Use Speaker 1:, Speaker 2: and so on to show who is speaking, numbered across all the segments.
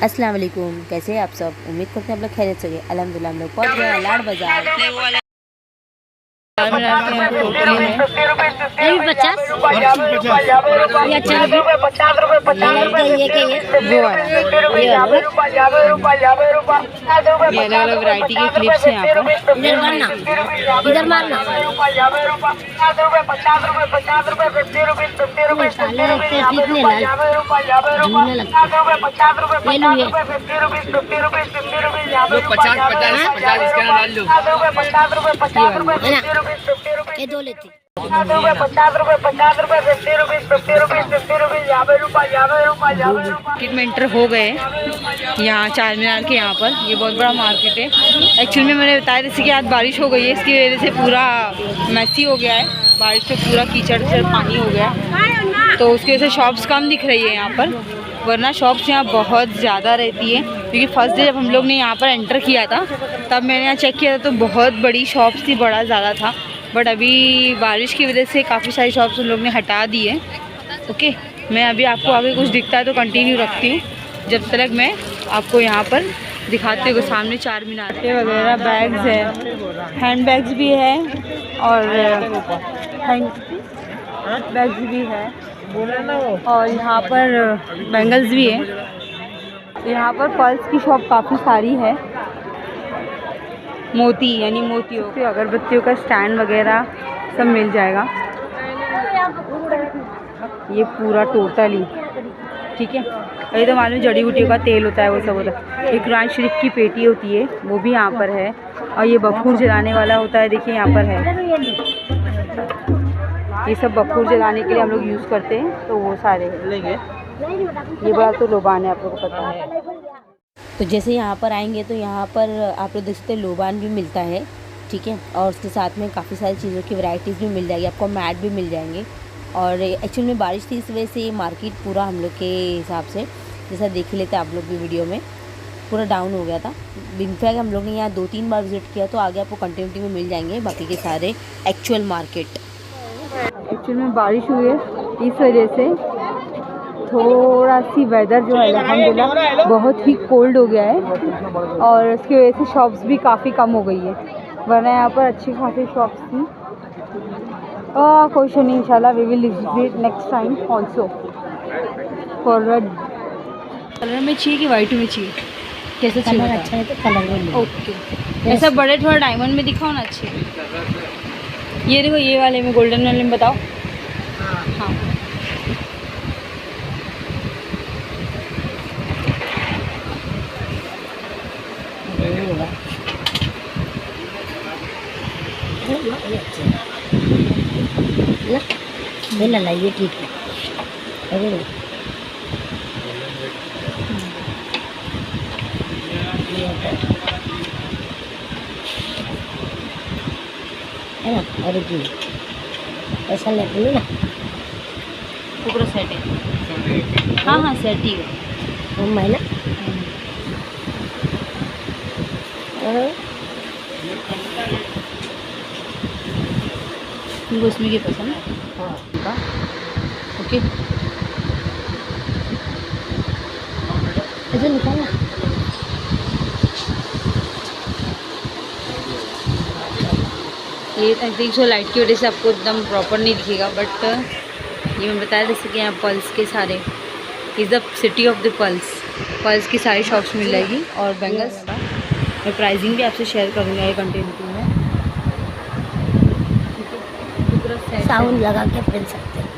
Speaker 1: अस्सलाम वालेकुम, कैसे हैं आप सब। उम्मीद करते हैं आप लोग खैरियत से होंगे। अल्हम्दुलिल्लाह हम लोग पहुंच गए हैं लाड बाजार।
Speaker 2: ये 50 ये अच्छा
Speaker 1: वो वाला ये अलग अलग वैरायटी के क्लिप्स हैं यहाँ पर।
Speaker 2: इधर मारना, इधर मारना। साले लगते कितने लाल झूलने लगते। ये लो ये
Speaker 3: 50 इसका डाल लो।
Speaker 2: है ना, ये दो लेती।
Speaker 1: मार्केट में एंटर हो गए यहाँ चार मीनार के यहाँ पर। ये बहुत बड़ा मार्केट है। एक्चुअली में मैंने बताया जैसे कि आज बारिश हो गई है, इसकी वजह से पूरा मैसी हो गया है। बारिश से पूरा कीचड़ से पानी हो गया, तो उसकी वजह से शॉप्स कम दिख रही है यहाँ पर, वरना शॉप्स यहाँ बहुत ज़्यादा रहती है। क्योंकि फर्स्ट डे जब हम लोग ने यहाँ पर एंटर किया था तब मैंने यहाँ चेक किया था तो बहुत बड़ी शॉप्स थी, बड़ा ज़्यादा था। बट अभी बारिश की वजह से काफ़ी सारी शॉप्स उन लोग ने हटा दी है। ओके, मैं अभी आपको आगे कुछ दिखता है तो कंटिन्यू रखती हूँ, जब तक मैं आपको यहाँ पर दिखाते हुए। सामने चार मीनार वगैरह बैग्स है, हैंड बैग्स भी है और हैंड बैग्स भी है, और यहाँ पर बैंगल्स भी है। यहाँ पर पर्ल्स की शॉप काफ़ी सारी है। मोती यानी मोतियों के अगरबत्तियों का स्टैंड वगैरह सब मिल जाएगा। ये पूरा टोटली ठीक है। ये तो मालूम जड़ी बूटियों का तेल होता है, वो सब होता है। एक कुरान शरीफ की पेटी होती है, वो भी यहाँ पर है। और ये बखूर जलाने वाला होता है, देखिए यहाँ पर है। ये सब बखूर जलाने के लिए हम लोग यूज़ करते हैं, तो वो सारे लेंगे। ये बड़ा तो लोबान है, आप लोगों को पता है। तो जैसे यहाँ पर आएंगे तो यहाँ पर आप लोग देख सकते हैं लोबान भी मिलता है, ठीक है। और उसके साथ में काफ़ी सारी चीज़ों की वैरायटीज़ भी मिल जाएगी आपको, मैट भी मिल जाएंगे। और एक्चुअली में बारिश थी, इस वजह से ये मार्केट पूरा हम लोग के हिसाब से, जैसा देख ही लेते आप लोग भी वीडियो में, पूरा डाउन हो गया था। इनफैक्ट हम लोग ने यहाँ 2-3 बार विज़िट किया, तो आगे आपको कंटिन्यूटी में मिल जाएंगे बाकी के सारे एक्चुअल मार्केट। एक्चुअल में बारिश हुई है, इस वजह से थोड़ा सी वेदर जो है अल्हम्दुलिल्लाह बहुत ही कोल्ड हो गया है, और उसकी वजह से शॉप्स भी काफ़ी कम हो गई है, वरना यहाँ पर अच्छी खासी शॉप्स थी। कोई इशू नहीं, इंशाल्लाह we will visit next time also. For colour में चाहिए कि वाइट में चाहिए, कैसे चाहिए?
Speaker 2: कलर अच्छा है तो कलर में
Speaker 1: ओके, ऐसा बड़े थोड़ा डायमंड में दिखाओ ना अच्छे। ये देखो, ये वाले में, गोल्डन वाले में बताओ। हाँ
Speaker 2: ना, ये ठीक है। है ना, और ऐसा लगती है ना,
Speaker 1: पूरा सेट है। हाँ हाँ सेट ही है।
Speaker 2: मैं ना
Speaker 1: तुमको इसमें क्या पसंद है? हाँ ओके,
Speaker 2: ऐसे निकालना।
Speaker 1: ये आई थिंक सो लाइट की वजह से आपको एकदम प्रॉपर नहीं दिखेगा, बट ये मैं बताया जैसे कि यहाँ पल्स के सारे, is the city of the pulse की सारी शॉप्स मिल जाएगी। और बैंगल्स मैं प्राइसिंग भी आपसे शेयर करूँगा ये कंटेंट में।
Speaker 2: साउंड लगा के पहन सकते हैं।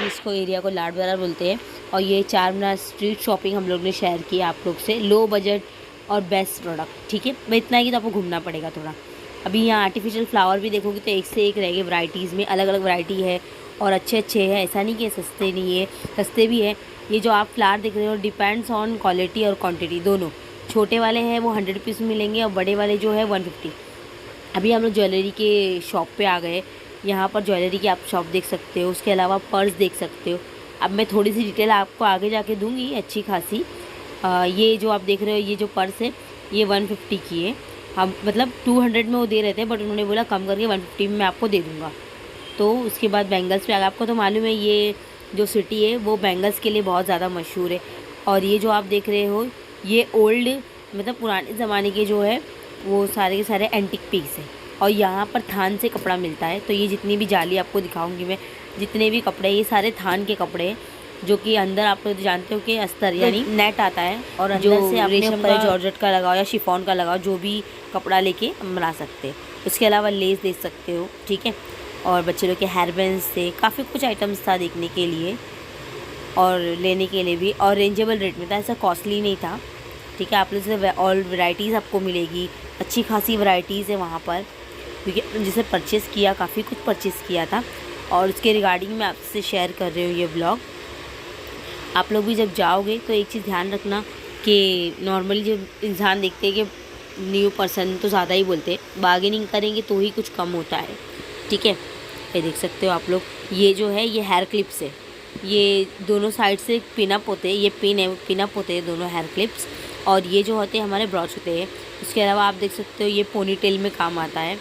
Speaker 1: इसको एरिया को लाड बाजार बोलते हैं। और ये चार मीनार स्ट्रीट शॉपिंग हम लोग ने शेयर किया आप लोग से, लो बजट और बेस्ट प्रोडक्ट, ठीक है। मैं इतना है कि तो आपको घूमना पड़ेगा थोड़ा। अभी यहाँ आर्टिफिशियल फ्लावर भी देखोगे तो एक से एक रहेंगे वैरायटीज़ में, अलग अलग वैरायटी है और अच्छे अच्छे हैं। ऐसा नहीं कि सस्ते नहीं है, सस्ते भी है। ये जो आप फ्लावर देख रहे हो डिपेंड्स ऑन क्वालिटी और क्वांटिटी दोनों। छोटे वाले हैं वो 100 रुपीज़ में मिलेंगे, और बड़े वाले जो है 150। अभी हम लोग ज्वेलरी के शॉप पे आ गए। यहाँ पर ज्वेलरी की आप शॉप देख सकते हो, उसके अलावा पर्स देख सकते हो। अब मैं थोड़ी सी डिटेल आपको आगे जाके दूँगी अच्छी खासी। ये जो आप देख रहे हो, ये जो पर्स है ये 150 की है। हम मतलब 200 में वो दे रहे थे, बट उन्होंने बोला कम करके 150 में मैं आपको दे दूँगा। तो उसके बाद बैंगल्स पे आ गए। आपको तो मालूम है ये जो सिटी है वो बैंगल्स के लिए बहुत ज़्यादा मशहूर है। और ये जो आप देख रहे हो ये ओल्ड मतलब पुराने ज़माने के जो है वो सारे के सारे एंटिक पीस है। और यहाँ पर थान से कपड़ा मिलता है। तो ये जितनी भी जाली आपको दिखाऊंगी मैं, जितने भी कपड़े, ये सारे थान के कपड़े हैं, जो कि अंदर आप लोग जानते हो कि अस्तर यानी नेट आता है और अंदर से आपने ऊपर जॉर्जेट का लगाओ या शिफॉन का लगाओ, जो भी कपड़ा लेके बना सकते हैं। उसके अलावा लेस दे सकते हो, ठीक है। और बच्चे लोग के हेयर बैंड्स थे, काफ़ी कुछ आइटम्स था देखने के लिए और लेने के लिए भी, और रेंजेबल रेट में था, ऐसा कॉस्टली नहीं था, ठीक है। आप लोग से ऑल वैराइटीज़ आपको मिलेगी, अच्छी खासी वैराइटीज़ है वहाँ पर, क्योंकि जिसे परचेज़ किया, काफ़ी कुछ परचेज़ किया था और उसके रिगार्डिंग मैं आपसे शेयर कर रही हूँ ये ब्लॉग। आप लोग भी जब जाओगे तो एक चीज़ ध्यान रखना कि नॉर्मली जब इंसान देखते हैं कि न्यू पर्सन तो ज़्यादा ही बोलते हैं, बार्गेनिंग करेंगे तो ही कुछ कम होता है, ठीक है। ये देख सकते हो आप लोग, ये जो है ये हेयर क्लिप्स है, ये दोनों साइड से पिन अप होते हैं, ये पिन है, पिन अप होते हैं दोनों हेयर क्लिप्स, और ये जो होते हैं हमारे ब्रॉच होते हैं। उसके अलावा आप देख सकते हो ये पोनी टेल में काम आता है,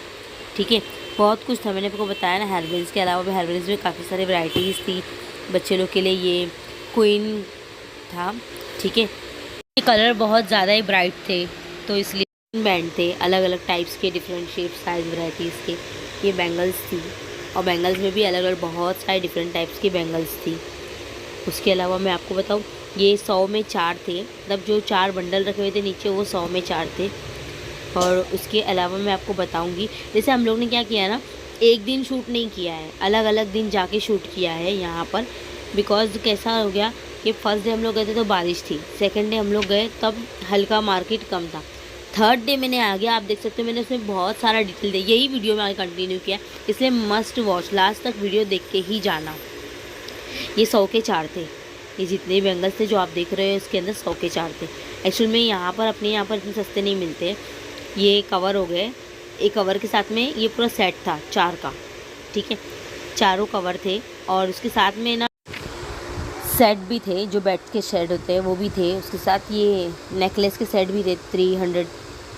Speaker 1: ठीक है। बहुत कुछ था, मैंने आपको बताया ना। हेयर बैंड्स के अलावा भी हेयर बैंड्स में काफ़ी सारी वैराइटीज़ थी बच्चे लोग के लिए। ये क्वीन था, ठीक है। ये कलर बहुत ज़्यादा ही ब्राइट थे तो इसलिए बैंड थे, अलग अलग टाइप्स के, डिफरेंट शेप साइज़ वैराइटीज़ के। ये बैंगल्स थी और बैंगल्स में भी अलग अलग बहुत सारे डिफरेंट टाइप्स की बैंगल्स थी। उसके अलावा मैं आपको बताऊँ, ये 100 में 4 थे, मतलब जो 4 बंडल रखे हुए थे नीचे वो 100 में 4 थे। और उसके अलावा मैं आपको बताऊंगी, जैसे हम लोग ने क्या किया ना, एक दिन शूट नहीं किया है, अलग अलग दिन जाके शूट किया है यहाँ पर। बिकॉज़ कैसा हो गया कि फर्स्ट डे हम लोग गए थे तो बारिश थी, सेकंड डे हम लोग गए तब हल्का मार्केट कम था, थर्ड डे मैंने आ गया, आप देख सकते हो मैंने उसमें बहुत सारा डिटेल दिया, यही वीडियो में आगे कंटिन्यू किया, इसलिए मस्ट वॉच, लास्ट तक वीडियो देख के ही जाना। ये 100 के 4 थे, ये जितने बैंगल्स थे जो आप देख रहे हो इसके अंदर 100 के 4 थे। एक्चुअल में यहाँ पर अपने यहाँ पर इतने सस्ते नहीं मिलते। ये कवर हो गए, एक कवर के साथ में ये पूरा सेट था 4 का, ठीक है, चारों कवर थे। और उसके साथ में ना सेट भी थे, जो बेड के सेट होते हैं वो भी थे। उसके साथ ये नेकलेस के सेट भी थे, 300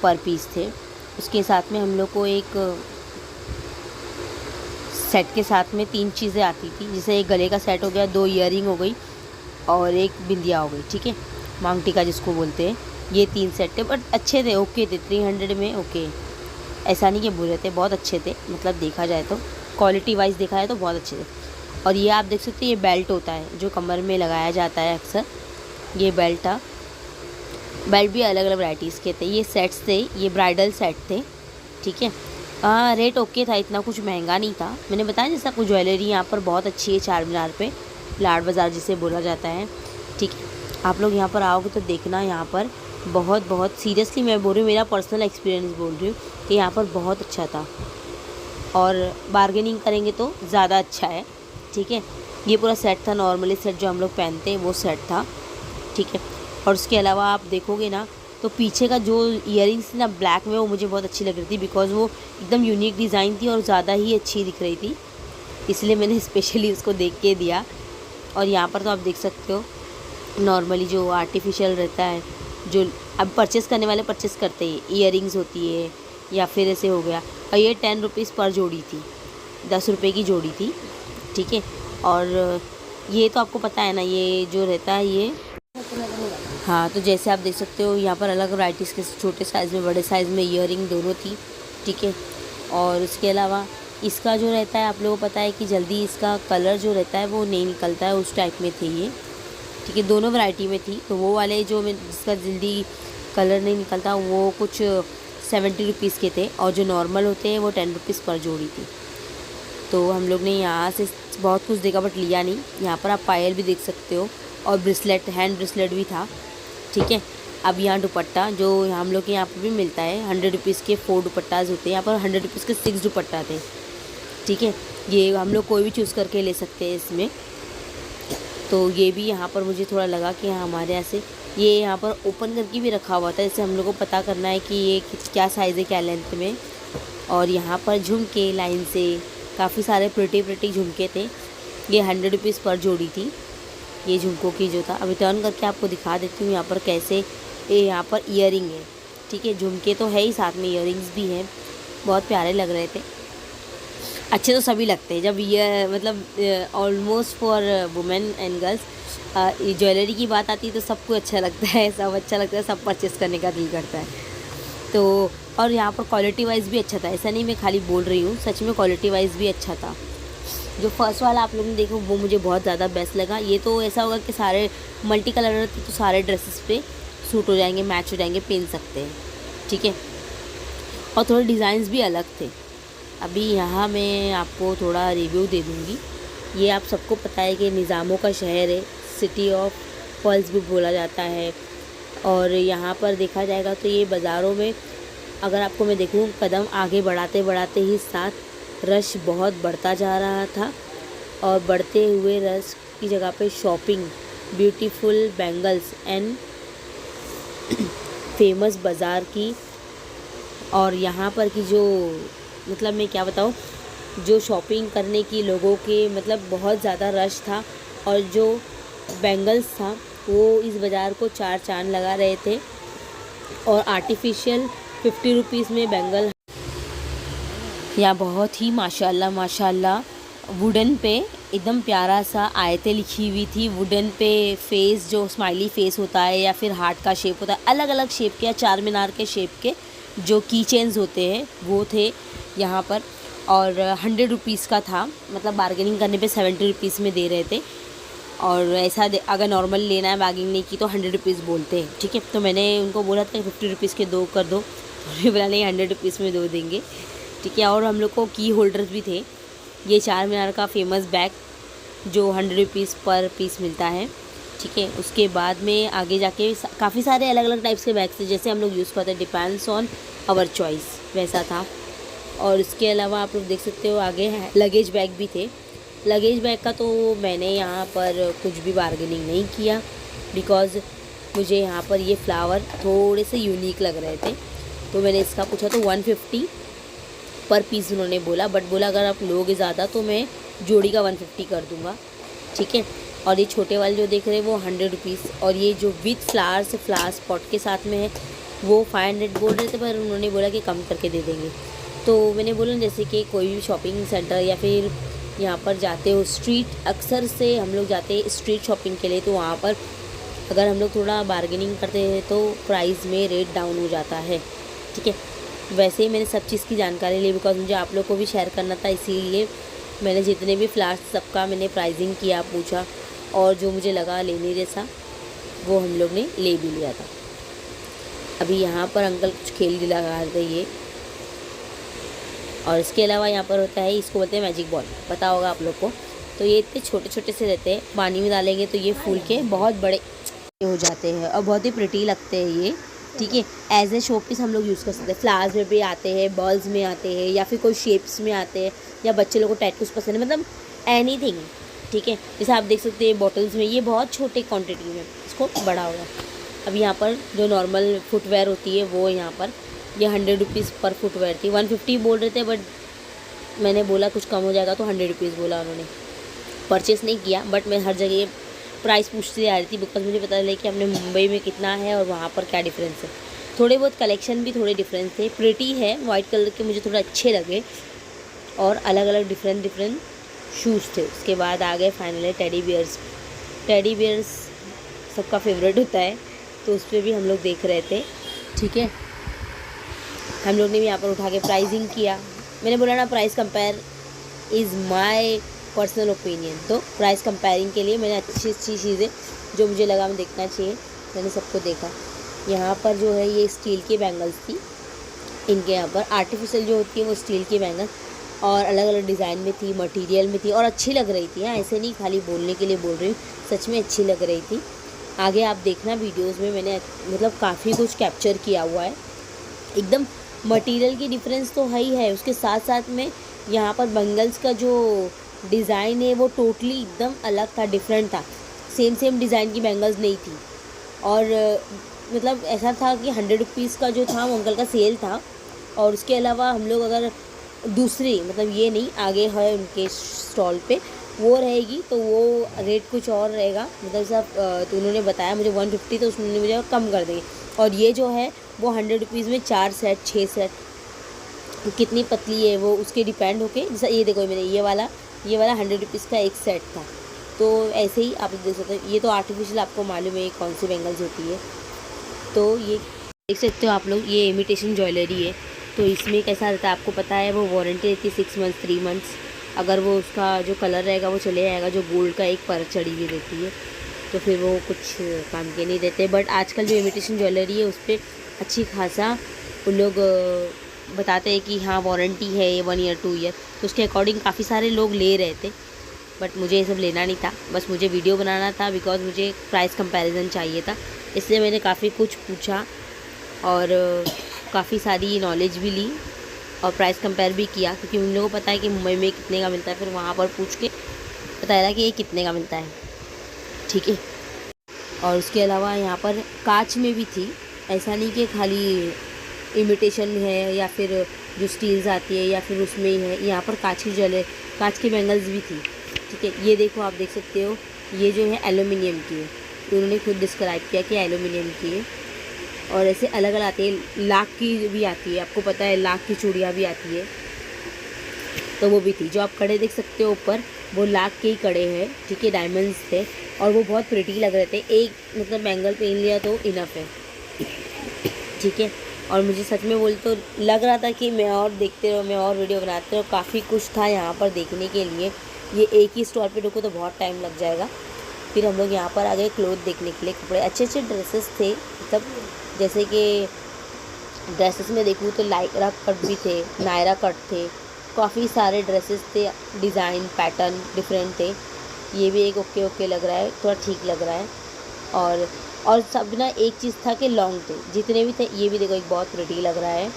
Speaker 1: पर पीस थे। उसके साथ में हम लोग को एक सेट के साथ में 3 चीज़ें आती थी, जैसे एक गले का सेट हो गया, 2 ईयरिंग हो गई और एक बिंदिया हो गई, ठीक है, मांग टीका जिसको बोलते हैं। ये 3 सेट थे, बट अच्छे थे, ओके थे, 300 में ओके, ऐसा नहीं कि बुरे थे, बहुत अच्छे थे, मतलब देखा जाए तो क्वालिटी वाइज देखा जाए तो बहुत अच्छे थे। और ये आप देख सकते हो ये बेल्ट होता है जो कमर में लगाया जाता है अक्सर, ये बेल्ट था। बेल्ट भी अलग अलग वैराइटीज़ के थे, ये सेट्स थे, ये ब्राइडल सेट थे, ठीक है। रेट ओके था, इतना कुछ महंगा नहीं था। मैंने बताया जैसा कुछ ज्वेलरी यहाँ पर बहुत अच्छी है, चार मीनार पे, लाड बाज़ार जिसे बोला जाता है, ठीक है। आप लोग यहाँ पर आओगे तो देखना, यहाँ पर बहुत बहुत सीरियसली मैं बोल रही हूँ, मेरा पर्सनल एक्सपीरियंस बोल रही हूँ कि यहाँ पर बहुत अच्छा था और बार्गेनिंग करेंगे तो ज़्यादा अच्छा है, ठीक है। ये पूरा सेट था, नॉर्मली सेट जो हम लोग पहनते हैं वो सेट था, ठीक है। और उसके अलावा आप देखोगे ना तो पीछे का जो ईयरिंग्स थी ना ब्लैक में, वो मुझे बहुत अच्छी लग रही थी, बिकॉज़ वो एकदम यूनिक डिज़ाइन थी और ज़्यादा ही अच्छी दिख रही थी, इसलिए मैंने स्पेशली उसको देख के दिया। और यहाँ पर तो आप देख सकते हो नॉर्मली जो आर्टिफिशियल रहता है, जो अब परचेज़ करने वाले परचेज़ करते हैं, ईयरिंग्स होती है या फिर ऐसे हो गया। और ये 10 रुपीज़ पर जोड़ी थी, 10 रुपये की जोड़ी थी, ठीक है। और ये तो आपको पता है ना, ये जो रहता है ये, हाँ, तो जैसे आप देख सकते हो यहाँ पर अलग वैराइटीज़ के छोटे साइज़ में, बड़े साइज़ में ईयरिंग दोनों थी, ठीक है। और उसके अलावा इसका जो रहता है, आप लोगों को पता है कि जल्दी इसका कलर जो रहता है वो नहीं निकलता है, उस टाइप में थे ये, ठीक है। दोनों वैरायटी में थी, तो वो वाले जो जिसका जल्दी कलर नहीं निकलता वो कुछ 70 रुपीज़ के थे, और जो नॉर्मल होते हैं वो 10 रुपीज़ पर जोड़ी थी। तो हम लोग ने यहाँ से बहुत कुछ देखा बट लिया नहीं। यहाँ पर आप पायल भी देख सकते हो और ब्रेसलेट, हैंड ब्रेसलेट भी था, ठीक है। अब यहाँ दुपट्टा जो हम लोग के यहाँ पर भी मिलता है, 100 रुपीज़ के 4 दुपट्टाज होते हैं, यहाँ पर 100 रुपीज़ के 6 दुपट्टा थे, ठीक है। ये हम लोग कोई भी चूज़ करके ले सकते हैं इसमें। तो ये भी यहाँ पर मुझे थोड़ा लगा कि हमारे यहाँ से ये यहाँ पर ओपन करके भी रखा हुआ था, जैसे हम लोग को पता करना है कि ये क्या साइज़ है, क्या लेंथ में। और यहाँ पर झुमके लाइन से काफ़ी सारे प्रिटी झुमके थे, ये 100 रुपीज़ पर जोड़ी थी, ये झुमकों की जो था। अभी टर्न करके आपको दिखा देती हूँ यहाँ पर कैसे, ये यहाँ पर ईयरिंग है, ठीक ठीक है। झुमके तो है ही, साथ में इयररिंग्स भी हैं, बहुत प्यारे लग रहे थे। अच्छे तो सभी लगते हैं जब ये मतलब almost for women and girls jewellery की बात आती है तो सबको अच्छा लगता है, सब अच्छा लगता है, सब परचेस करने का दिल करता है। तो और यहाँ पर क्वालिटी वाइज भी अच्छा था, ऐसा नहीं मैं खाली बोल रही हूँ, सच में क्वालिटी वाइज भी अच्छा था। जो फर्स्ट वाला आप लोगों ने देखा वो मुझे बहुत ज़्यादा बेस्ट लगा। ये तो ऐसा होगा कि सारे मल्टी कलर रहते तो सारे ड्रेसेस पे सूट हो जाएंगे, मैच हो जाएंगे, पहन सकते हैं, ठीक है। और थोड़े डिज़ाइंस भी अलग थे। अभी यहाँ मैं आपको थोड़ा रिव्यू दे दूँगी। ये आप सबको पता है कि निज़ामों का शहर है, सिटी ऑफ पर्ल्स भी बोला जाता है। और यहाँ पर देखा जाएगा तो ये बाज़ारों में अगर आपको मैं देखूँ, कदम आगे बढ़ाते बढ़ाते ही साथ रश बहुत बढ़ता जा रहा था। और बढ़ते हुए रश की जगह पे shopping, beautiful bangles and famous बाज़ार की। और यहाँ पर की जो मतलब मैं क्या बताऊँ, जो शॉपिंग करने की लोगों के मतलब बहुत ज़्यादा रश था। और जो बैंगल्स था वो इस बाज़ार को चार चांद लगा रहे थे। और आर्टिफिशियल 50 रुपीज़ में बैंगल यहाँ बहुत ही माशाल्लाह माशाल्लाह वुडन पे एकदम प्यारा सा आयतें लिखी हुई थी। वुडन पे फेस, जो स्माइली फेस होता है या फिर हार्ट का शेप होता है, अलग अलग शेप के या चार मीनार के शेप के जो की चेन्स होते हैं वो थे यहाँ पर। और 100 रुपीज़ का था, मतलब बार्गेनिंग करने पे 70 रुपीज़ में दे रहे थे। और ऐसा अगर नॉर्मल लेना है बार्गेनिंग नहीं की तो 100 रुपीज़ बोलते हैं, ठीक है। तो मैंने उनको बोला था 50 रुपीज़ के 2 कर दो, तो बोला नहीं 100 रुपीज़ में 2 देंगे, ठीक है। और हम लोग को की होल्डर्स भी थे। ये चार मीनार का फेमस बैग जो 100 रुपीज़ पर पीस मिलता है, ठीक है। उसके बाद में आगे जाके काफ़ी सारे अलग अलग टाइप्स के बैग्स थे, जैसे हम लोग यूज़ करते हैं, डिपेंड्स ऑन आवर चॉइस, वैसा था। और इसके अलावा आप लोग देख सकते हो आगे लगेज बैग भी थे। लगेज बैग का तो मैंने यहाँ पर कुछ भी बार्गेनिंग नहीं किया, बिकॉज़ मुझे यहाँ पर ये फ्लावर थोड़े से यूनिक लग रहे थे। तो मैंने इसका पूछा तो 150 पर पीस उन्होंने बोला, बट बोला अगर आप लोगे ज़्यादा तो मैं जोड़ी का 150 कर दूँगा, ठीक है। और ये छोटे वाले जो देख रहे हैं वो 100 रुपीज़, और ये जो विथ फ्लावर्स फ्लावर स्पॉट के साथ में है वो 500 बोल रहे थे, पर उन्होंने बोला कि कम करके दे देंगे। तो मैंने बोला जैसे कि कोई भी शॉपिंग सेंटर या फिर यहाँ पर जाते हो स्ट्रीट, अक्सर से हम लोग जाते हैं स्ट्रीट शॉपिंग के लिए, तो वहाँ पर अगर हम लोग थोड़ा बार्गेनिंग करते हैं तो प्राइस में रेट डाउन हो जाता है, ठीक है। वैसे ही मैंने सब चीज़ की जानकारी ली, बिकॉज मुझे आप लोग को भी शेयर करना था, इसीलिए मैंने जितने भी फ्लावर्स सबका मैंने प्राइसिंग किया, पूछा, और जो मुझे लगा लेने जैसा वो हम लोग ने ले भी लिया था। अभी यहाँ पर अंकल कुछ खेल लगा रहे ये। और इसके अलावा यहाँ पर होता है, इसको बोलते हैं मैजिक बॉल, पता होगा आप लोग को। तो ये इतने छोटे छोटे से रहते हैं, पानी में डालेंगे तो ये फूल के बहुत बड़े हो जाते हैं और बहुत ही प्रिटी लगते हैं ये, ठीक है। एज ए शो पीस हम लोग यूज़ कर सकते हैं। फ्लावर्स में भी आते हैं, बॉल्स में आते हैं, या फिर कोई शेप्स में आते हैं, या बच्चे लोगों को टैटूज पसंद है, मतलब एनीथिंग, ठीक है। जैसे आप देख सकते हैं बॉटल्स में, ये बहुत छोटे क्वांटिटी में, इसको बड़ा होगा। अब यहाँ पर जो नॉर्मल फुटवेयर होती है वो यहाँ पर ये 100 रुपीज़ पर फुटवेयर थी। 150 बोल रहे थे, बट मैंने बोला कुछ कम हो जाएगा तो 100 रुपीज़ बोला उन्होंने। परचेस नहीं किया, बट मैं हर जगह प्राइस पूछती आ रही थी, बिकॉज मुझे पता चला कि हमने मुंबई में कितना है और वहाँ पर क्या डिफरेंस है। थोड़े बहुत कलेक्शन भी थोड़े डिफरेंस थे। प्रिटी है, वाइट कलर के मुझे थोड़ा अच्छे लगे, और अलग अलग डिफरेंट शूज़ थे। उसके बाद आ गए finally teddy bears. Teddy bears सबका फेवरेट होता है, तो उस पर भी हम लोग देख रहे थे, ठीक है। हम लोग ने भी यहाँ पर उठा के प्राइसिंग किया। मैंने बोला ना, price compare is my personal opinion. तो प्राइस कंपेयरिंग के लिए मैंने अच्छी अच्छी चीज़ें जो मुझे लगा मैं देखना चाहिए, मैंने सबको देखा। यहाँ पर जो है ये स्टील की बैंगल्स थी, इनके यहाँ पर आर्टिफिशियल जो होती है वो स्टील की बैंगल, और अलग अलग डिज़ाइन में थी, मटेरियल में थी, और अच्छी लग रही थी। हाँ, ऐसे नहीं खाली बोलने के लिए बोल रही हूँ, सच में अच्छी लग रही थी। आगे आप देखना वीडियोज़ में, मैंने मतलब काफ़ी कुछ कैप्चर किया हुआ है। एकदम मटेरियल की डिफरेंस तो है ही है, उसके साथ साथ में यहाँ पर बैंगल्स का जो डिज़ाइन है वो टोटली एकदम अलग था, डिफरेंट था। सेम डिज़ाइन की बैंगल्स नहीं थी, और मतलब ऐसा था कि 100 रुपीज़ का जो था वो अंकल का सेल था। और उसके अलावा हम लोग अगर दूसरी, मतलब ये नहीं, आगे है उनके स्टॉल पे वो रहेगी तो वो रेट कुछ और रहेगा, मतलब सब तो उन्होंने बताया मुझे 150, तो उसने मुझे कम कर देंगे। और ये जो है वो 100 रुपीज़ में 4 सेट 6 सेट, कितनी पतली है वो उसके डिपेंड होके। जैसा ये देखो मेरे ये वाला 100 रुपीज़ का एक सेट था। तो ऐसे ही आप देख सकते हो, ये तो आर्टिफिशियल आपको मालूम है कौन सी बेंगल्स होती है। तो ये देख सकते हो आप लोग, ये इमिटेशन ज्वेलरी है। तो इसमें कैसा रहता है आपको पता है, वो वारंटी रहती है 6 मंथ्स 3 मंथ्स। अगर वो उसका जो कलर रहेगा वो चले जाएगा, जो गोल्ड का एक परत चढ़ी हुई रहती है, तो फिर वो कुछ काम के नहीं देते। बट आजकल जो इमिटेशन ज्वेलरी है उस पर अच्छी खासा उन लोग बताते हैं कि हाँ वारंटी है 1 ईयर 2 ईयर, तो उसके अकॉर्डिंग काफ़ी सारे लोग ले रहे थे। बट मुझे ये सब लेना नहीं था, बस मुझे वीडियो बनाना था, बिकॉज मुझे प्राइस कंपैरिजन चाहिए था। इसलिए मैंने काफ़ी कुछ पूछा और काफ़ी सारी नॉलेज भी ली और प्राइस कंपेयर भी किया, क्योंकि उन लोगों को पता है कि मुंबई में कितने का मिलता है। फिर वहाँ पर पूछ के पता चला कि ये कितने का मिलता है, ठीक है। और उसके अलावा यहाँ पर कांच में भी थी, ऐसा नहीं कि खाली इमिटेशन है या फिर जो स्टील्स आती है या फिर उसमें ही है। यहाँ पर कांच की बेंगल्स भी थी, ठीक है। ये देखो आप देख सकते हो, ये जो है एल्यूमिनियम की है, उन्होंने खुद डिस्क्राइब किया कि एल्यूमिनियम की है। और ऐसे अलग अलग आती है, लाख की भी आती है, आपको पता है लाख की चूड़ियाँ भी आती है, तो वो भी थी। जो आप कड़े देख सकते हो ऊपर, वो लाख के ही कड़े हैं, ठीक है, डायमंड्स थे और वो बहुत प्रिटी लग रहे थे। एक मतलब बैंगल पहन लिया तो इनफ है, ठीक है। और मुझे सच में बोल तो लग रहा था कि मैं और देखते रहो, मैं और वीडियो बनाते रहो, काफ़ी कुछ था यहाँ पर देखने के लिए। ये एक ही स्टॉल पे रुको तो बहुत टाइम लग जाएगा। फिर हम लोग यहाँ पर आ गए क्लोथ देखने के लिए, कपड़े अच्छे अच्छे ड्रेसेस थे, मतलब जैसे कि ड्रेसेस में देखूँ तो लाइक्रा कट भी थे, नायरा कट थे, काफ़ी सारे ड्रेसेस थे, डिज़ाइन पैटर्न डिफरेंट थे। ये भी एक ओके ओके लग रहा है, थोड़ा ठीक लग रहा है। और सब ना एक चीज़ था कि लॉन्ग थे, जितने भी थे। ये भी देखो एक बहुत प्रिटी लग रहा है,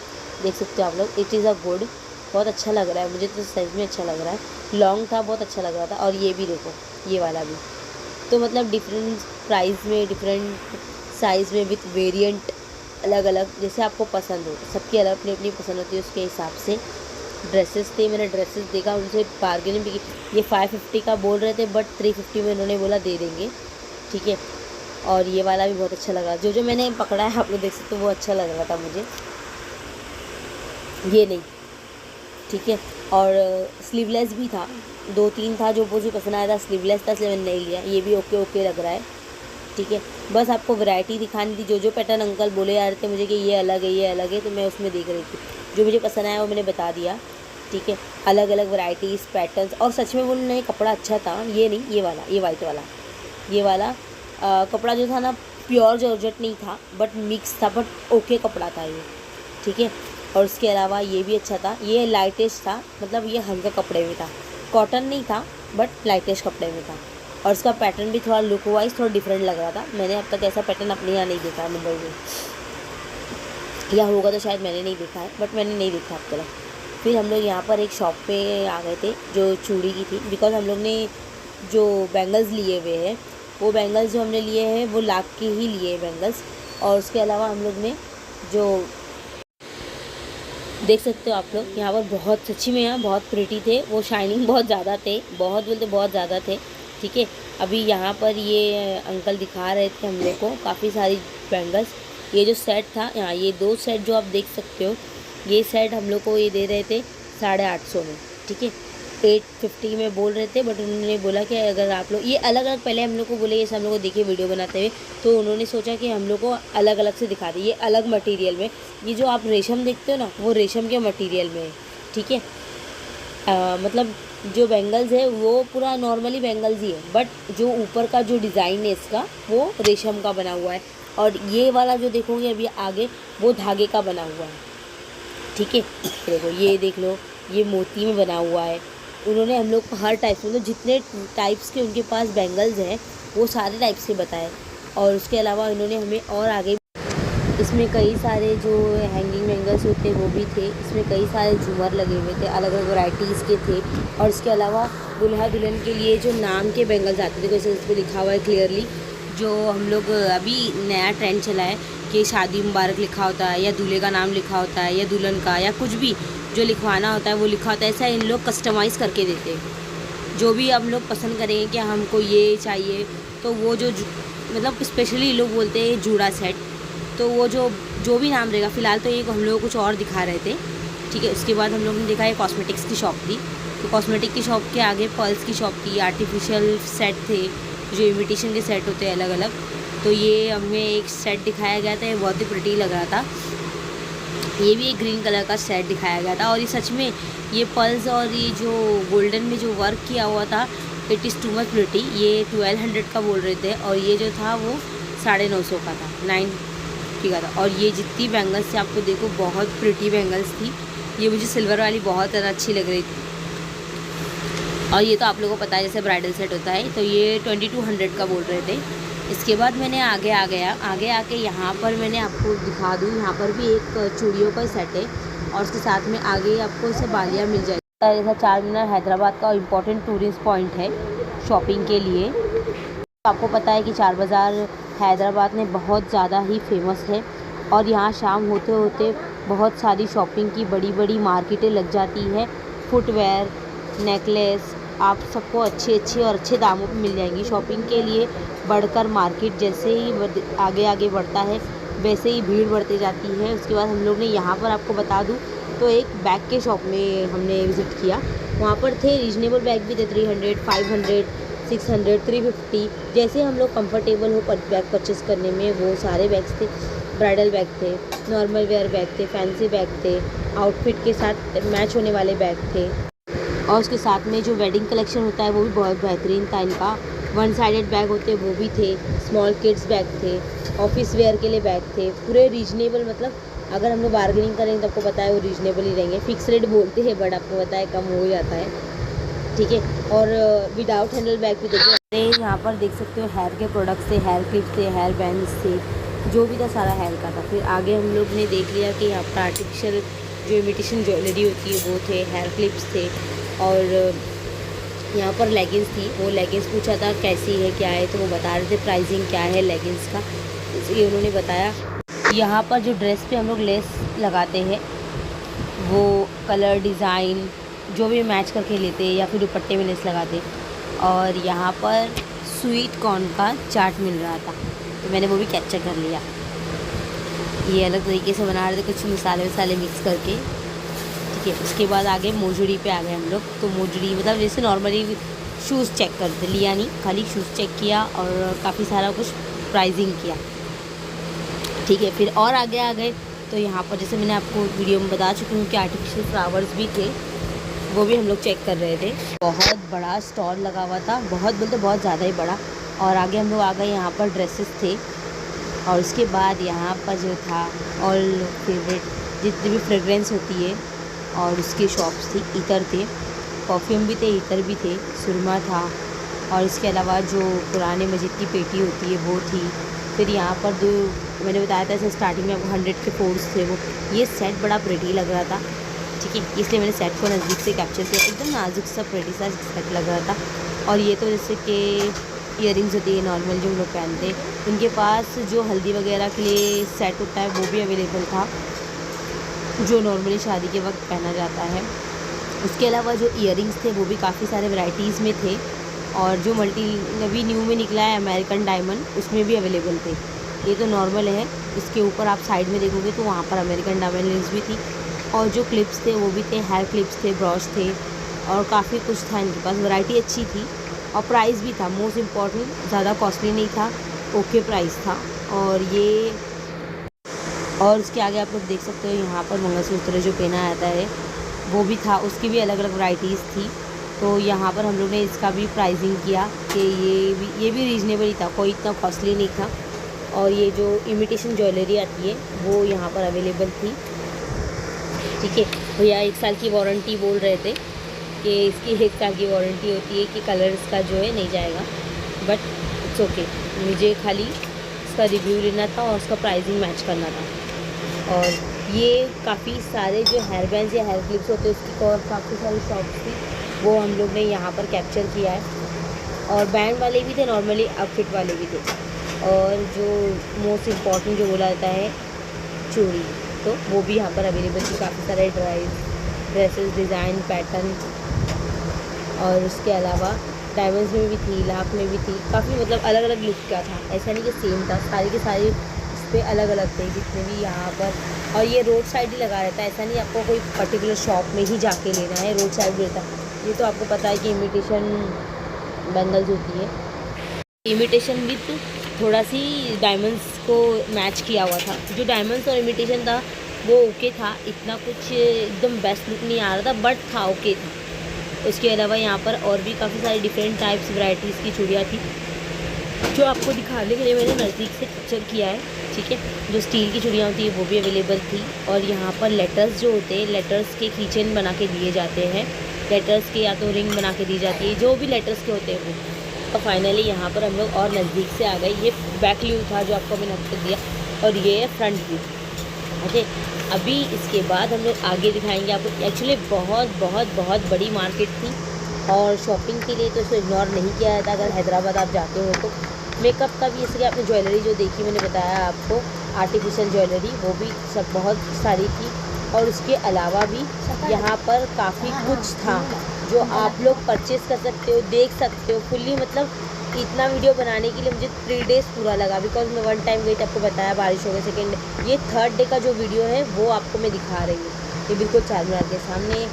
Speaker 1: देख सकते हो आप लोग, इट इज़ अ गुड, बहुत अच्छा लग रहा है, मुझे तो साइज़ में अच्छा लग रहा है। लॉन्ग था, बहुत अच्छा लग रहा था। और ये भी देखो, ये वाला भी, तो मतलब डिफरेंट प्राइस में, डिफरेंट साइज़ में, विथ वेरिएंट अलग अलग, जैसे आपको पसंद हो। सबकी अलग अपनी अपनी पसंद होती है, उसके हिसाब से ड्रेसेस थे। मैंने ड्रेसेस देखा, उनसे बार्गेनिंग भी की। ये 550 का बोल रहे थे, बट 350 में उन्होंने बोला दे देंगे, ठीक है। और ये वाला भी बहुत अच्छा लगा, जो मैंने पकड़ा है आप लोग देख सकते हो, वो अच्छा लग रहा था मुझे, ये नहीं, ठीक है। और स्लीवलेस भी था, 2-3 था, जो मुझे पसंद आया था स्लीवलेस था, इसलिए मैंने नहीं लिया। ये भी ओके ओके लग रहा है, ठीक है। बस आपको वैरायटी दिखानी थी, जो पैटर्न अंकल बोले जा रहे थे मुझे कि ये अलग है, ये अलग है, तो मैं उसमें देख रही थी। जो मुझे पसंद आया वो मैंने बता दिया, ठीक है। अलग अलग वैरायटीज़, पैटर्न्स, और सच में बोलूँ नहीं, कपड़ा अच्छा था। ये नहीं, ये वाला, ये वाइट वाला, ये वाला कपड़ा जो था ना, प्योर जॉर्जेट नहीं था, बट मिक्स था, बट ओके कपड़ा था ये, ठीक है। और उसके अलावा ये भी अच्छा था, ये लाइटेस्ट था, मतलब ये हल्का कपड़े में था, कॉटन नहीं था, बट लाइटेस्ट कपड़े में था। और उसका पैटर्न भी थोड़ा लुक वाइज थोड़ा डिफरेंट लग रहा था। मैंने अब तक ऐसा पैटर्न अपने यहाँ नहीं देखा मुंबई में, या होगा तो शायद मैंने नहीं देखा है, बट मैंने नहीं देखा अब तक। फिर हम लोग यहाँ पर एक शॉप पे आ गए थे जो चूड़ी की थी, बिकॉज हम लोग ने जो बैंगल्स लिए हुए हैं, वो बैंगल्स जो हमने लिए हैं वो लाख के ही लिए हैं बैंगल्स। और उसके अलावा हम लोग ने जो देख सकते हो आप लोग, यहाँ पर बहुत सच्ची में यहाँ बहुत प्रिटी थे, वो शाइनिंग बहुत ज़्यादा थे, बहुत बोलते बहुत ज़्यादा थे, ठीक है। अभी यहाँ पर ये अंकल दिखा रहे थे हम लोग को काफ़ी सारी बैंगल्स। ये जो सेट था यहाँ, ये 2 सेट जो आप देख सकते हो, ये सेट हम लोग को ये दे रहे थे 850 में, ठीक है। 850 में बोल रहे थे, बट उन्होंने बोला कि अगर आप लोग ये अलग अलग, पहले हम लोग को बोले, ये हम लोग को देखिए वीडियो बनाते हुए, तो उन्होंने सोचा कि हम लोग को अलग अलग से दिखा दें, ये अलग मटेरियल में। ये जो आप रेशम देखते हो ना, वो रेशम के मटेरियल में है, ठीक है। मतलब जो बैंगल्स है वो पूरा नॉर्मली बैंगल्स ही है, बट जो ऊपर का जो डिज़ाइन है इसका, वो रेशम का बना हुआ है। और ये वाला जो देखोगे अभी आगे, वो धागे का बना हुआ है, ठीक है। देखो ये देख लो, ये मोती में बना हुआ है। उन्होंने हम लोग को हर टाइप मतलब जितने टाइप्स के उनके पास बैंगल्स हैं, वो सारे टाइप्स के बताए। और उसके अलावा उन्होंने हमें और आगे, इसमें कई सारे जो हैंगिंग बैंगल्स होते हैं वो भी थे, इसमें कई सारे झूमर लगे हुए थे, अलग अलग वैरायटीज़ के थे। और इसके अलावा दुल्हा दुल्हन के लिए जो नाम के बैंगल्स आते थे, जैसे इस पर लिखा हुआ है क्लियरली, जो हम लोग अभी नया ट्रेंड चला है कि शादी मुबारक लिखा होता है, या दूल्हे का नाम लिखा होता है, या दुल्हन का, या कुछ भी जो लिखवाना होता है वो लिखा होता है। ऐसा इन लोग कस्टमाइज़ करके देते हैं। जो भी हम लोग पसंद करेंगे कि हमको ये चाहिए, तो वो जो मतलब स्पेशली लोग बोलते हैं जूड़ा सेट, तो वो जो जो भी नाम रहेगा। फ़िलहाल तो ये हम लोग कुछ और दिखा रहे थे, ठीक है। उसके बाद हम लोग ने देखा ये कॉस्मेटिक्स की शॉप थी। तो कॉस्मेटिक की शॉप के आगे पर्ल्स की शॉप थी, आर्टिफिशियल सेट थे जो इमिटेशन के सेट होते हैं अलग अलग। तो ये हमें एक सेट दिखाया गया था, ये बहुत ही प्रिटी लग रहा था। ये भी एक ग्रीन कलर का सेट दिखाया गया था और ये सच में ये पर्ल्स और ये जो गोल्डन में जो वर्क किया हुआ था, it is too much pretty. ये 1200 का बोल रहे थे और ये जो था वो 950 का था, 950 का था। और ये जितनी बैंगल्स थी आपको देखो बहुत प्रिटी बैंगल्स थी। ये मुझे सिल्वर वाली बहुत ज़्यादा अच्छी लग रही थी। और ये तो आप लोगों को पता है जैसे ब्राइडल सेट होता है, तो ये 2200 का बोल रहे थे। इसके बाद मैंने आगे आके यहाँ पर मैंने आपको दिखा दूँ, यहाँ पर भी एक चूड़ियों का सेट है और उसके साथ में आगे आपको इसे बालियाँ मिल जाएगी। जैसा चार मीनार हैदराबाद का इम्पॉर्टेंट टूरिस्ट पॉइंट है शॉपिंग के लिए। तो आपको पता है कि चार बाज़ार हैदराबाद में बहुत ज़्यादा ही फेमस है और यहाँ शाम होते होते बहुत सारी शॉपिंग की बड़ी बड़ी मार्केटें लग जाती हैं। फुटवेयर, नेकलेस आप सबको अच्छे और अच्छे दामों पे मिल जाएंगी। शॉपिंग के लिए बढ़कर मार्केट जैसे ही आगे बढ़ता है वैसे ही भीड़ बढ़ती जाती है। उसके बाद हम लोग ने यहाँ पर आपको बता दूँ तो एक बैग के शॉप में हमने विज़िट किया। वहाँ पर थे रीजनेबल बैग भी थे, 300, 500, 600, 350, जैसे हम लोग कंफर्टेबल हो बैग परचेज़ करने में वो सारे बैग्स थे। ब्राइडल बैग थे, नॉर्मल वेयर बैग थे, फैंसी बैग थे, आउटफिट के साथ मैच होने वाले बैग थे। और उसके साथ में जो वेडिंग कलेक्शन होता है वो भी बहुत बेहतरीन था इनका। वन साइडेड बैग होते हैं वो भी थे, स्मॉल किड्स बैग थे, ऑफिस वेयर के लिए बैग थे, पूरे रीजनेबल। मतलब अगर हम लोग बार्गेनिंग करेंगे तो आपको पता है वो रीजनेबल ही रहेंगे। फिक्स रेट बोलते हैं बट आपको पता है कम हो जाता है, ठीक है। और विदाउट हैंडल बैग भी देखिए, यहाँ पर देख सकते हो हेयर के प्रोडक्ट्स थे, हेयर क्लिप्स थे, हेयर बैंड्स थे, जो भी था सारा हेयर का था। फिर आगे हम लोग ने देख लिया कि यहाँ पर आर्टिफिशियल जो इमिटेशन ज्वेलरी होती है वो थे, हेयर क्लिप्स थे और यहाँ पर लेगिंग्स थी। वो लेगिंग्स पूछा था कैसी है क्या है, तो वो बता रहे थे प्राइसिंग क्या है लेगिंग्स का, इसलिए उन्होंने बताया। यहाँ पर जो ड्रेस पे हम लोग लेस लगाते हैं वो कलर डिज़ाइन जो भी मैच करके लेते हैं या फिर दुपट्टे में लेस लगाते। और यहाँ पर स्वीट कॉर्न का चाट मिल रहा था तो मैंने वो भी कैप्चर कर लिया। ये अलग तरीके से बना रहे थे, कुछ मसाले मिक्स करके, ठीक है। उसके बाद आगे मोजड़ी पे आ गए हम लोग। तो मोजड़ी मतलब जैसे नॉर्मली शूज़ चेक करते, लिया नहीं, खाली शूज़ चेक किया और काफ़ी सारा कुछ प्राइसिंग किया, ठीक है। फिर और आगे आ गए तो यहाँ पर जैसे मैंने आपको वीडियो में बता चुकी हूँ कि आर्टिफिशियल फ्लावर्स भी थे, वो भी हम लोग चेक कर रहे थे। बहुत बड़ा स्टॉल लगा हुआ था, बहुत बोलते बहुत ज़्यादा ही बड़ा। और आगे हम लोग आ गए, यहाँ पर ड्रेसेस थे और उसके बाद यहाँ पर जो था ऑल फेवरेट जितनी भी फ्रेगरेंस होती है और उसकी शॉप्स थी। इतर थे, परफ्यूम भी थे, इतर भी थे, सुरमा था और इसके अलावा जो पुराने मस्जिद की पेटी होती है वो थी। फिर यहाँ पर जो मैंने बताया था ऐसे स्टार्टिंग में आपको 100 के फोर्स थे, वो ये सेट बड़ा प्रिटी लग रहा था, ठीक है, इसलिए मैंने सेट को नज़दीक से कैप्चर किया। एकदम नाजुक सा प्रिटी सा सेट लग रहा था। और ये तो जैसे कि ईयरिंग्स होती है नॉर्मल जो हम लोग पहनते, उनके पास जो हल्दी वगैरह के लिए सेट होता है वो भी अवेलेबल था, जो नॉर्मली शादी के वक्त पहना जाता है। उसके अलावा जो ईयरिंग्स थे वो भी काफ़ी सारे वैरायटीज़ में थे और जो अभी न्यू में निकला है अमेरिकन डायमंड, उसमें भी अवेलेबल थे। ये तो नॉर्मल है, इसके ऊपर आप साइड में देखोगे तो वहाँ पर अमेरिकन डायमंड रिंग्स भी थी और जो क्लिप्स थे वो भी थे, हेयर क्लिप्स थे, ब्रश थे और काफ़ी कुछ था इनके पास। वैरायटी अच्छी थी और प्राइस भी था, मोस्ट इम्पॉर्टेंट ज़्यादा कॉस्टली नहीं था, ओके प्राइस था। और उसके आगे आप लोग देख सकते हो यहाँ पर मंगलसूत्र जो पहना जाता है वो भी था, उसकी भी अलग अलग वैरायटीज़ थी। तो यहाँ पर हम लोग ने इसका भी प्राइसिंग किया कि ये भी रीज़नेबल ही था, कोई इतना कॉस्टली नहीं था। और ये जो इमिटेशन ज्वेलरी आती है वो यहाँ पर अवेलेबल थी, ठीक है। भैया 1 साल की वारंटी बोल रहे थे कि इसकी 1 साल की वारंटी होती है कि कलर इसका जो है नहीं जाएगा, बट इट्स ओके। मुझे खाली इसका रिव्यू लेना था और उसका प्राइसिंग मैच करना था। और ये काफ़ी सारे जो हेयर बैंड्स या हेयर क्लिप्स होते हैं उसकी और काफ़ी सारी शॉप्स थी, वो हम लोग ने यहाँ पर कैप्चर किया है। और बैंड वाले भी थे, नॉर्मली आउटफिट वाले भी थे। और जो मोस्ट इम्पॉर्टेंट जो बोला जाता है चूड़ी, तो वो भी यहाँ पर अवेलेबल थी, काफ़ी सारे ड्रेसेस, डिज़ाइन, पैटर्न। और उसके अलावा डायमंड्स में भी थी, लाख में भी थी, काफ़ी मतलब अलग अलग लुक का था, ऐसा नहीं कि सेम था। सारी की सारी पे अलग अलग थे जितने भी यहाँ पर। और ये रोड साइड ही लगा रहता है, ऐसा नहीं आपको कोई पर्टिकुलर शॉप में ही जाके लेना है, रोड साइड भी रहता है। ये तो आपको पता है कि इमिटेशन बैंगल्स होती है, इमिटेशन विथ थोड़ा सी डायमंड्स को मैच किया हुआ था। जो डायमंड्स और इमिटेशन था वो ओके था, इतना कुछ एकदम बेस्ट लुक नहीं आ रहा था, बट था ओके था। उसके अलावा यहाँ पर और भी काफ़ी सारी डिफरेंट टाइप्स वैरायटीज़ की चूड़ियाँ थी जो आपको दिखाने के लिए मैंने नज़दीक से कैप्चर किया है, ठीक है। जो स्टील की चूड़ियाँ होती है वो भी अवेलेबल थी। और यहाँ पर लेटर्स जो होते हैं, लेटर्स के कीचेन बना के दिए जाते हैं, लेटर्स के या तो रिंग बना के दी जाती है, जो भी लेटर्स के होते हैं वो। और फाइनली यहाँ पर हम लोग और नज़दीक से आ गए। ये बैक व्यू था जो आपको मैंने आपको दिया, और ये है फ्रंट व्यू, ओके। अभी इसके बाद हम लोग आगे दिखाएंगे आपको। एक्चुअली बहुत बहुत बहुत बड़ी मार्केट थी, और शॉपिंग के लिए तो इसको इग्नोर नहीं किया जाता अगर हैदराबाद आप जाते हो तो। मेकअप का भी, इसलिए आपने ज्वेलरी जो देखी मैंने बताया आपको, आर्टिफिशियल ज्वेलरी, वो भी सब बहुत सारी थी। और उसके अलावा भी यहाँ पर काफ़ी कुछ था जो आप लोग परचेज़ कर सकते हो, देख सकते हो फुल्ली। मतलब इतना वीडियो बनाने के लिए मुझे 3 डेज़ पूरा लगा, बिकॉज मैं 1 टाइम गई थी, आपको बताया बारिश हो गई। सेकेंड डे, ये 3rd डे का जो वीडियो है वो आपको मैं दिखा रही हूँ, ये बिल्कुल चारमीनार के सामने,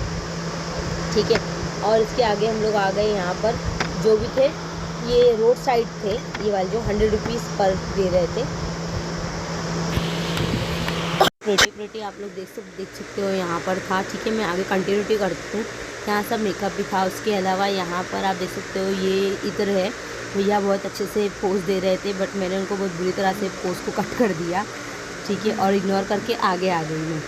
Speaker 1: ठीक है। और इसके आगे हम लोग आ गए यहाँ पर जो भी थे, ये रोड साइड थे, ये वाले जो 100 रुपीज़ पर दे रहे थे। प्रिटी आप लोग देख सकते हो यहाँ पर था, ठीक है। मैं आगे कंटिन्यूटी करती हूँ। यहाँ सब मेकअप भी था। उसके अलावा यहाँ पर आप देख सकते हो ये इधर है, भैया बहुत अच्छे से पोज दे रहे थे, बट मैंने उनको बहुत बुरी तरह से पोज को कट कर दिया, ठीक है, और इग्नोर करके आगे आ गई मैं।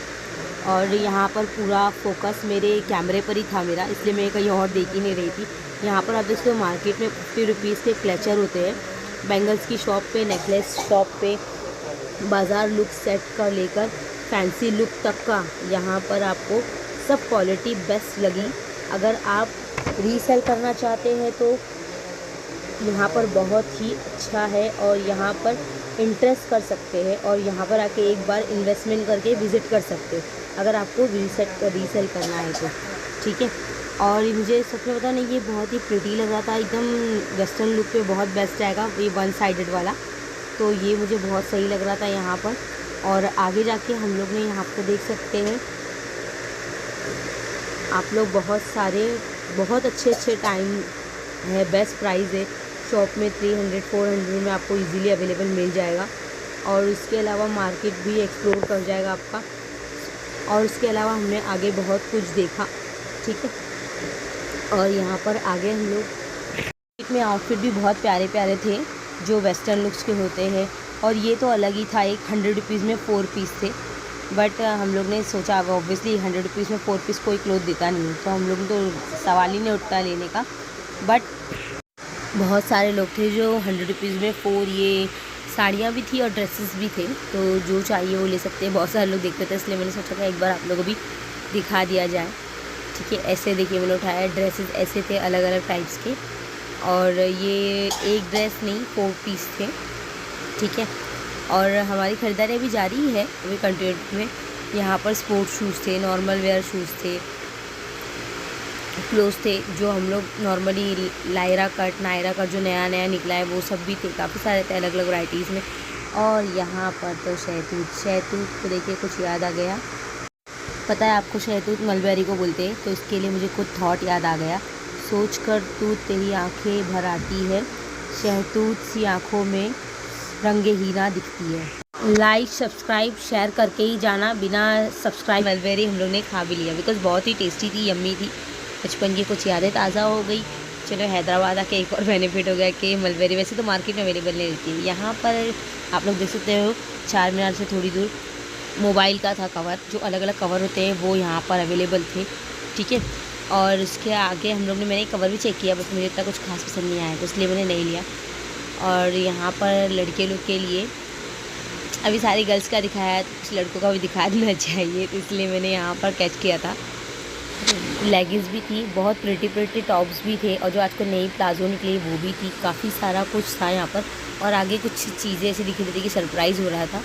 Speaker 1: और यहाँ पर पूरा फोकस मेरे कैमरे पर ही था मेरा, इसलिए मैं कहीं और देख ही नहीं रही थी। यहाँ पर आप देख सकते हो मार्केट में 50 रुपीज़ के क्लचर होते हैं, बैंगल्स की शॉप पे, नेकलेस शॉप पे, बाज़ार लुक सेट का लेकर फैंसी लुक तक का यहाँ पर आपको सब क्वालिटी बेस्ट लगी। अगर आप रीसेल करना चाहते हैं तो यहाँ पर बहुत ही अच्छा है, और यहाँ पर इंटरेस्ट कर सकते हैं, और यहाँ पर आके एक बार इन्वेस्टमेंट करके विज़िट कर सकते हो अगर आपको रीसेल करना है तो, ठीक है। और मुझे सच में पता नहीं, ये बहुत ही प्रिटी लग रहा था, एकदम वेस्टर्न लुक पे बहुत बेस्ट आएगा ये 1 साइडेड वाला, तो ये मुझे बहुत सही लग रहा था यहाँ पर। और आगे जाके हम लोग ने यहाँ पर देख सकते हैं आप लोग बहुत अच्छे टाइम है, बेस्ट प्राइस है शॉप में, 300-400 में आपको इजीली अवेलेबल मिल जाएगा। और उसके अलावा मार्केट भी एक्सप्लोर कर जाएगा आपका। और उसके अलावा हमने आगे बहुत कुछ देखा, ठीक है। और यहाँ पर आगे हम लोग में आउटफिट भी बहुत प्यारे प्यारे थे जो वेस्टर्न लुक्स के होते हैं, और ये तो अलग ही था। एक 100 रुपीज़ में 4 पीस थे, बट हम लोग ने सोचा अब ऑब्वियसली 100 रुपीज़ में 4 पीस कोई क्लोथ देता नहीं, तो हम लोग तो सवाल ही नहीं उठता लेने का। बट बहुत सारे लोग थे जो 100 रुपीज़ में 4, ये साड़ियाँ भी थी और ड्रेसेस भी थे, तो जो चाहिए वो ले सकते हैं। बहुत सारे लोग देखते थे, इसलिए मैंने सोचा था एक बार आप लोगों को भी दिखा दिया जाए, ठीक है। ऐसे देखिए मैंने उठाया, ड्रेसेस ऐसे थे अलग अलग टाइप्स के, और ये एक ड्रेस नहीं 4 पीस थे, ठीक है। और हमारी ख़रीदारी अभी जारी है, अभी कंटिन्यू में। यहाँ पर स्पोर्ट्स शूज़ थे, नॉर्मल वेयर शूज़ थे, क्लोथ्स थे जो हम लोग नॉर्मली नायरा कट जो नया निकला है वो सब भी थे, काफ़ी सारे थे अलग अलग वैराइटीज़ में। और यहाँ पर तो शहतूत को देखिए कुछ याद आ गया। पता है आपको शहतूत मलबेरी को बोलते हैं, तो इसके लिए मुझे कुछ थॉट याद आ गया। सोच कर तू तेरी आँखें भर आती है, शहतूत सी आँखों में रंगे हीना दिखती है। लाइक सब्सक्राइब शेयर करके ही जाना, बिना सब्सक्राइब। मलबेरी हम लोग ने खा भी लिया बिकॉज़ बहुत ही टेस्टी थी, यम्मी थी। बचपन की कुछ यादें ताज़ा हो गई। चलो हैदराबाद आके एक और बेनिफिट हो गया कि मलबेरी वैसे तो मार्केट में अवेलेबल नहीं रहती है। यहाँ पर आप लोग देख सकते हो चार मीनार से थोड़ी दूर मोबाइल का था कवर, जो अलग अलग कवर होते हैं वो यहाँ पर अवेलेबल थे, ठीक है। और उसके आगे हम लोग ने, मैंने कवर भी चेक किया, बस मुझे इतना कुछ खास पसंद नहीं आया तो इसलिए मैंने नहीं लिया। और यहाँ पर लड़के लोग के लिए अभी सारी गर्ल्स का दिखाया है, कुछ लड़कों का भी दिखा देना चाहिए, तो इसलिए मैंने यहाँ पर कैच किया था। लेगिंग्स भी थी, बहुत प्रिटी टॉप्स भी थे, और जो आजकल नई प्लाजो निकली वो भी थी। काफ़ी सारा कुछ था यहाँ पर। और आगे कुछ चीज़ें ऐसी दिख रही थी कि सरप्राइज़ हो रहा था,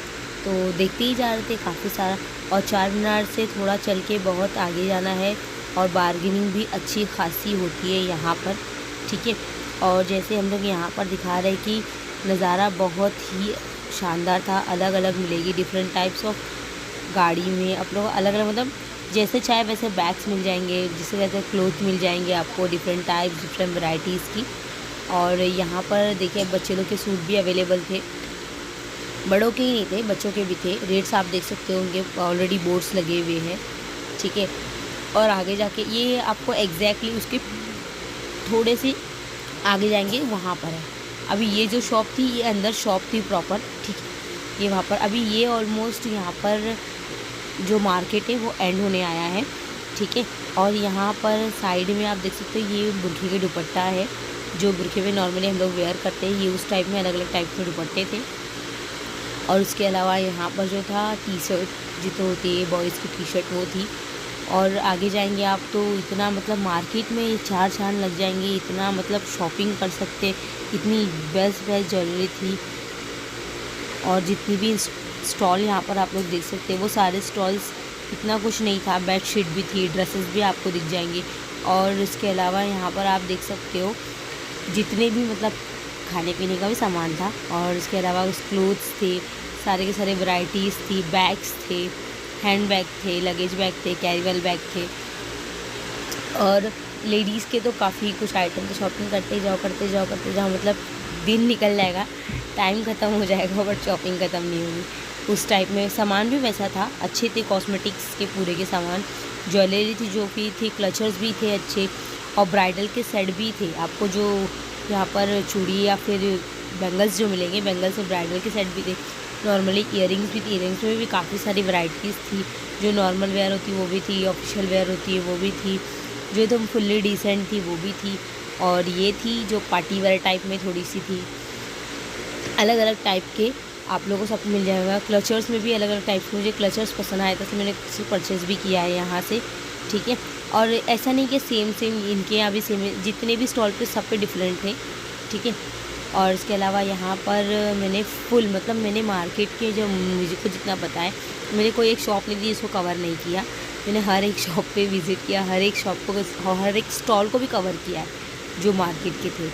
Speaker 1: तो देखते ही जा रहे थे काफ़ी सारा। और चार मीनार से थोड़ा चल के बहुत आगे जाना है, और बार्गेनिंग भी अच्छी खासी होती है यहाँ पर, ठीक है। और जैसे हम लोग यहाँ पर दिखा रहे कि नज़ारा बहुत ही शानदार था। अलग अलग मिलेगी डिफरेंट टाइप्स ऑफ गाड़ी में आप लोग अलग अलग मतलब जैसे चाहे वैसे बैग्स मिल जाएंगे, जिससे वैसे क्लोथ मिल जाएंगे आपको डिफरेंट टाइप्स डिफरेंट वैरायटीज़ की। और यहाँ पर देखिए बच्चे लोग के सूट भी अवेलेबल थे, बड़ों के ही नहीं थे बच्चों के भी थे। रेट्स आप देख सकते हो उनके ऑलरेडी बोर्ड्स लगे हुए हैं, ठीक है। और आगे जाके ये आपको एग्जैक्टली उसके थोड़े से आगे जाएंगे वहाँ पर है। अभी ये जो शॉप थी ये अंदर शॉप थी प्रॉपर, ठीक है। ये वहाँ पर अभी ये ऑलमोस्ट यहाँ पर जो मार्केट है वो एंड होने आया है, ठीक है। और यहाँ पर साइड में आप देख सकते हो ये बुरखे के दुपट्टा है, जो बुरखे में नॉर्मली हम लोग वेयर करते हैं। ये उस टाइप में अलग अलग टाइप के दुपट्टे थे। और उसके अलावा यहाँ पर जो था टी शर्ट जो होती है बॉयज़ की टी शर्ट वो थी। और आगे जाएंगे आप तो इतना मतलब मार्केट में 4 चांद लग जाएंगे, इतना मतलब शॉपिंग कर सकते, इतनी बेस्ट ज्वेलरी थी। और जितनी भी स्टॉल यहाँ पर आप लोग देख सकते हैं वो सारे स्टॉल्स इतना कुछ नहीं था, बेडशीट भी थी, ड्रेसेस भी आपको दिख जाएंगी। और इसके अलावा यहाँ पर आप देख सकते हो जितने भी मतलब खाने पीने का भी सामान था। और इसके अलावा उस क्लोथ्स थे, सारे के सारे वैरायटीज़ थी, बैग्स थे, हैंड बैग थे, लगेज बैग थे, कैरीवेल बैग थे। और लेडीज़ के तो काफ़ी कुछ आइटम थे। शॉपिंग करते जाओ मतलब दिन निकल जाएगा, टाइम ख़त्म हो जाएगा बट शॉपिंग ख़त्म नहीं होगी। उस टाइप में सामान भी वैसा था, अच्छे थे कॉस्मेटिक्स के पूरे के सामान, ज्वेलरी थी जो भी थी, क्लचर्स भी थे अच्छे। और ब्राइडल के सेट भी थे आपको, जो यहाँ पर चूड़ी या फिर बैंगल्स जो मिलेंगे, बैंगल्स और ब्राइडल के सेट भी थे। नॉर्मली इयरिंग्स भी थी, इयरिंग्स में भी काफ़ी सारी वैरायटीज़ थी। जो नॉर्मल वेयर होती है वो भी थी, ऑफिशियल वेयर होती है वो भी थी, जो एकदम फुल्ली डिसेंट थी वो भी थी। और ये थी जो पार्टी वेयर टाइप में थोड़ी सी थी। अलग अलग टाइप के आप लोगों को सब मिल जाएगा। क्लचर्स में भी अलग अलग टाइप के, मुझे क्लचर्स पसंद आए थे तो मैंने किसी परचेज़ भी किया है यहाँ से, ठीक है। और ऐसा नहीं कि सेम इनके यहाँ भी सेम है, जितने भी स्टॉल पे सब पे डिफरेंट थे, ठीक है। और इसके अलावा यहाँ पर मैंने फुल मतलब मैंने मार्केट के जो मुझे को जितना पता है, मैंने कोई एक शॉप नहीं दी इसको कवर नहीं किया। मैंने हर एक शॉप पे विज़िट किया, हर एक शॉप को हर एक स्टॉल को भी कवर किया है जो मार्केट के थे।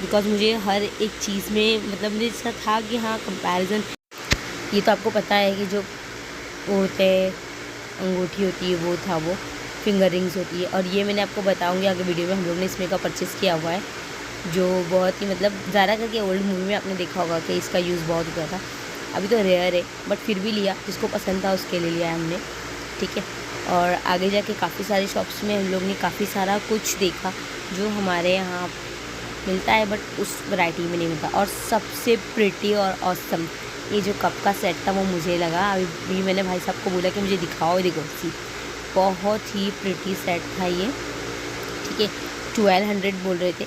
Speaker 1: बिकॉज मुझे हर एक चीज़ में मतलब मुझे ऐसा था कि हाँ कंपैरिजन। ये तो आपको पता है कि जो वो होते हैं अंगूठी होती है वो था, वो फिंगर रिंग्स होती है। और ये मैंने आपको बताऊंगी आगे वीडियो में, हम लोग ने इसमें का परचेज़ किया हुआ है, जो बहुत ही मतलब ज़्यादा करके ओल्ड मूवी में आपने देखा होगा कि इसका यूज़ बहुत हुआ था। अभी तो रेयर है बट फिर भी लिया, जिसको पसंद था उसके लिए लिया हमने, ठीक है। और आगे जाके काफ़ी सारी शॉप्स में हम लोग ने काफ़ी सारा कुछ देखा जो हमारे यहाँ मिलता है बट उस वैरायटी में नहीं मिलता। और सबसे प्रिटी और ऑसम ये जो कप का सेट था वो मुझे लगा। अभी मैंने भाई साहब को बोला कि मुझे दिखाओ, देखो सी बहुत ही प्रिटी सेट था ये, ठीक है। 1200 बोल रहे थे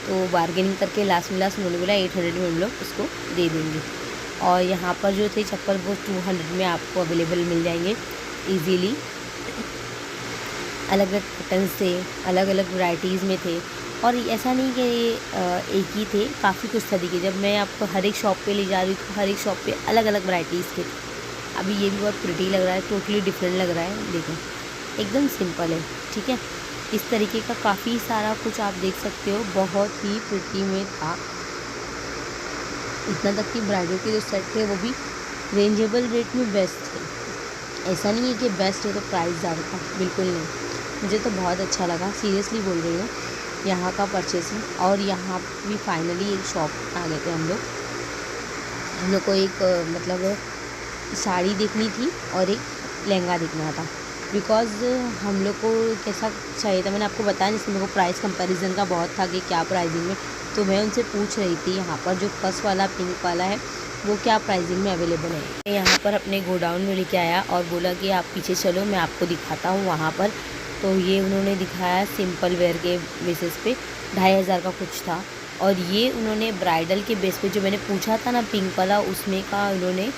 Speaker 1: तो बार्गेनिंग करके लास्ट उन्होंने बोला 800 में हम लोग उसको दे देंगे। और यहाँ पर जो थे चप्पल वो 200 में आपको अवेलेबल मिल जाएंगे ईजीली। अलग अलग पैटर्न्स थे, अलग अलग वैरायटीज़ में थे। और ऐसा नहीं कि एक ही थे, काफ़ी कुछ था। देखिए जब मैं आपको हर एक शॉप पे ले जा रही हूँ, हर एक शॉप पे अलग अलग वैरायटीज़ थे। अभी ये भी बहुत प्रिटी लग रहा है, टोटली डिफरेंट लग रहा है, देखो एकदम सिंपल है, ठीक है। इस तरीके का काफ़ी सारा कुछ आप देख सकते हो, बहुत ही प्रिटी में था। इतना तक कि ब्राइडल के जो सेट थे वो भी रेंजेबल रेट में बेस्ट थे। ऐसा नहीं है कि बेस्ट है तो प्राइस ज़्यादा था, बिल्कुल नहीं। मुझे तो बहुत अच्छा लगा, सीरियसली बोल रही हूँ, यहाँ का परचेसिंग। और यहाँ भी फाइनली एक शॉप आ गए थे हम लोग को एक मतलब साड़ी देखनी थी और एक लहंगा देखना था। बिकॉज़ हम लोग को कैसा चाहिए था, मैंने आपको बताया जिसमें मेरे को प्राइस कंपैरिजन का बहुत था कि क्या प्राइसिंग में। तो मैं उनसे पूछ रही थी यहाँ पर जो फर्स्ट वाला पिंक वाला है वो क्या प्राइसिंग में अवेलेबल है। यहाँ पर अपने गोडाउन में लेके आया और बोला कि आप पीछे चलो मैं आपको दिखाता हूँ वहाँ पर। तो ये उन्होंने दिखाया सिंपल वेयर के बेसिस पे 2500 का कुछ था। और ये उन्होंने ब्राइडल के बेस पे जो मैंने पूछा था ना पिंक वाला, उसमें का उन्होंने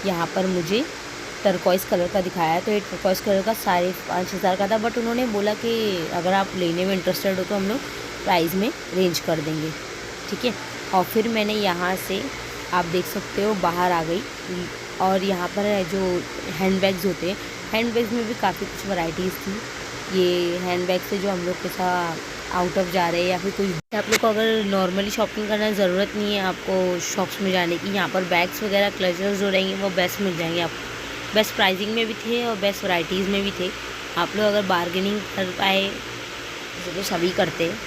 Speaker 1: यहाँ पर मुझे टर्कॉइस कलर का दिखाया। तो ये टर्कॉइस कलर का 5,500 का था। बट उन्होंने बोला कि अगर आप लेने में इंटरेस्टेड हो तो हम लोग प्राइस में रेंज कर देंगे, ठीक है। और फिर मैंने यहाँ से आप देख सकते हो बाहर आ गई। और यहाँ पर जो हैंड बैग्स होते हैं, हैंड बैग्स में भी काफ़ी कुछ वैराइटीज़ थी। ये हैंड बैग से जो हम लोग कैसा आउट ऑफ जा रहे हैं या फिर कोई आप लोग को अगर नॉर्मली शॉपिंग करना ज़रूरत नहीं है आपको शॉप्स में जाने की। यहाँ पर बैग्स वगैरह क्लचर्स जो रहेंगे वो बेस्ट मिल जाएंगे आपको, बेस्ट प्राइसिंग में भी थे और बेस्ट वैराइटीज़ में भी थे। आप लोग अगर बार्गेनिंग कर पाए, जैसे तो सभी करते हैं,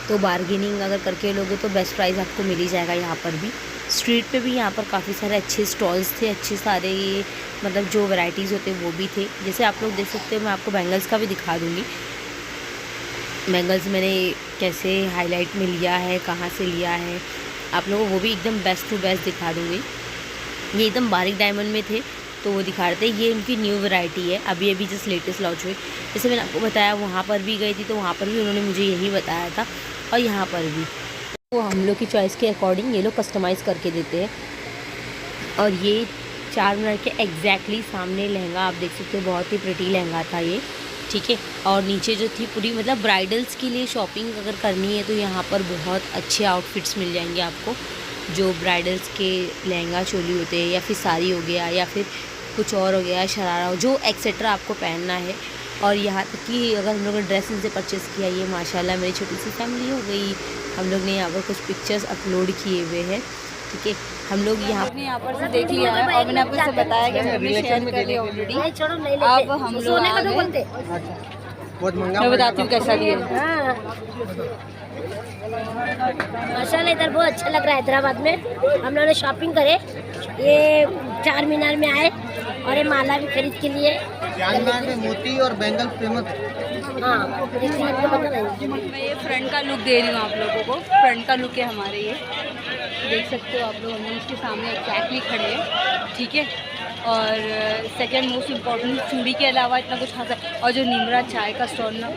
Speaker 1: तो बार्गेनिंग अगर करके लोगे तो बेस्ट प्राइस आपको मिल ही जाएगा। यहाँ पर भी स्ट्रीट पे भी यहाँ पर काफ़ी सारे अच्छे स्टॉल्स थे, अच्छे सारे मतलब जो वैराइटीज़ होते वो भी थे। जैसे आप लोग देख सकते हो, मैं आपको बैंगल्स का भी दिखा दूँगी। बैंगल्स मैंने कैसे हाईलाइट में लिया है, कहाँ से लिया है, आप लोगों को वो भी एकदम बेस्ट टू बेस्ट दिखा दूँगी। ये एकदम बारीक डायमंड में थे तो वो दिखा रहे थे। ये इनकी न्यू वैरायटी है, अभी अभी जस्ट लेटेस्ट लॉन्च हुई। जैसे मैंने आपको बताया वहाँ पर भी गई थी तो वहाँ पर भी उन्होंने मुझे यही बताया था, और यहाँ पर भी वो हम लोग की चॉइस के अकॉर्डिंग ये लोग कस्टमाइज़ करके देते हैं। और ये 4 मिनट के एग्जैक्टली सामने लहंगा आप देख सकते हो, बहुत ही प्रिटी लहंगा था ये, ठीक है। और नीचे जो थी पूरी मतलब ब्राइडल्स के लिए शॉपिंग अगर करनी है तो यहाँ पर बहुत अच्छे आउटफिट्स मिल जाएंगे आपको, जो ब्राइडल्स के लहंगा चोली होते हैं या फिर साड़ी हो गया या फिर कुछ और हो गया, शरारा हो, जो एक्सेट्रा आपको पहनना है। और यहाँ तक कि अगर हम लोगों ने ड्रेस इनसे परचेज़ किया, ये माशाल्लाह मेरी छोटी सी फैमिली हो गई। हम लोग ने यहाँ पर कुछ पिक्चर्स अपलोड किए हुए हैं, ठीक है। हम लोग यहाँ पर से देख लिया है और मैंने आपको से बताया कि मैं शेयर कर लिया ऑलरेडी। अब हम लोग मैं बताती हूँ कैसा लिया।
Speaker 2: माशाल्लाह इधर बहुत अच्छा लग रहा है। हैदराबाद में हम लोगों ने शॉपिंग करे, ये 4 मीनार में आए और ये माला भी खरीद के लिए।
Speaker 4: में मोती और बैंगल फेमस।
Speaker 2: हाँ,
Speaker 1: मैं ये फ्रंट का लुक दे रही हूँ आप लोगों को। फ्रंट का लुक है हमारे, ये देख सकते हो आप लोग, हम लोग इसके सामने एग्जैक्टली खड़े हैं, ठीक है। और सेकंड मोस्ट इम्पॉर्टेंट, चूड़ी के अलावा इतना कुछ खास है। और जो निमरा चाय का स्टॉल ना,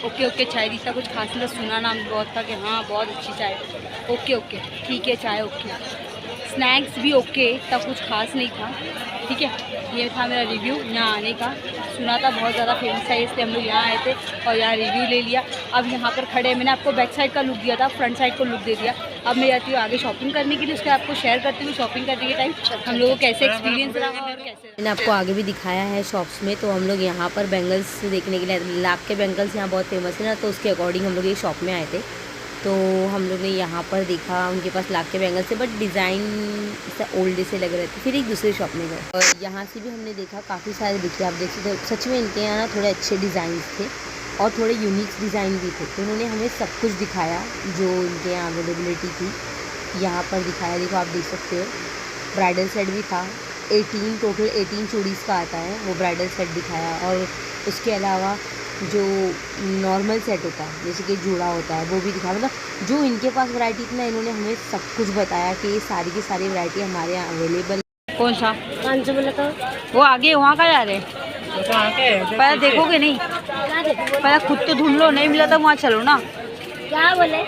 Speaker 1: ओके चाय इतना कुछ खास नहीं, सुना नाम बहुत था कि हाँ बहुत अच्छी चाय, ओके ठीक है चाय ओके। स्नैक्स भी ओके, तब कुछ खास नहीं था, ठीक है। ये था मेरा रिव्यू यहाँ आने का। सुना था बहुत ज़्यादा फेमस है, इसलिए हम लोग यहाँ आए थे और यहाँ रिव्यू ले लिया। अब यहाँ पर खड़े, मैंने आपको बैक साइड का लुक दिया था, फ्रंट साइड को लुक दे दिया। अब मैं जाती हूँ आगे शॉपिंग करने के लिए, उसके आपको शेयर करती हूँ शॉपिंग करने के टाइम हम लोगों को कैसे एक्सपीरियंस रहा और कैसे। मैंने आपको आगे भी दिखाया है शॉप्स में। तो हम लोग यहाँ पर बैंगल्स देखने के लिए, लाख के बैंगल्स यहाँ बहुत फेमस है ना, तो उसके अकॉर्डिंग हम लोग ये शॉप में आए थे। तो हम लोग ने यहाँ पर देखा उनके पास लाख के बैंगल्स थे, बट डिज़ाइन से ओल्ड से लग रहे थे। फिर एक दूसरे शॉप में गए और यहाँ से भी हमने देखा काफ़ी सारे दिखे, आप देख सकते हो। सच में इनके यहाँ ना थोड़े अच्छे डिज़ाइन थे और थोड़े यूनिक डिज़ाइन भी थे, तो उन्होंने हमें सब कुछ दिखाया जो इनके यहाँ अवेलेबिलिटी थी। यहाँ पर दिखाया, देखो आप देख सकते हो, ब्राइडल सेट भी था। 18 चूड़ीज़ का आता है, वो ब्राइडल सेट दिखाया। और उसके अलावा जो नॉर्मल सेट होता है जैसे कि जूड़ा होता है वो भी दिखाया। मतलब जो इनके पास वैरायटी थी ना, इन्होंने हमें सब कुछ बताया कि ये सारी की सारी वैरायटी हमारे यहाँ अवेलेबल। कौन सा
Speaker 2: 500 बोला था
Speaker 1: वो आगे वहाँ का जा रहे पहले देखोगे नहीं, पहले खुद तो ढूंढ लो, नहीं मिला तो वहाँ चलो ना।
Speaker 2: क्या बोले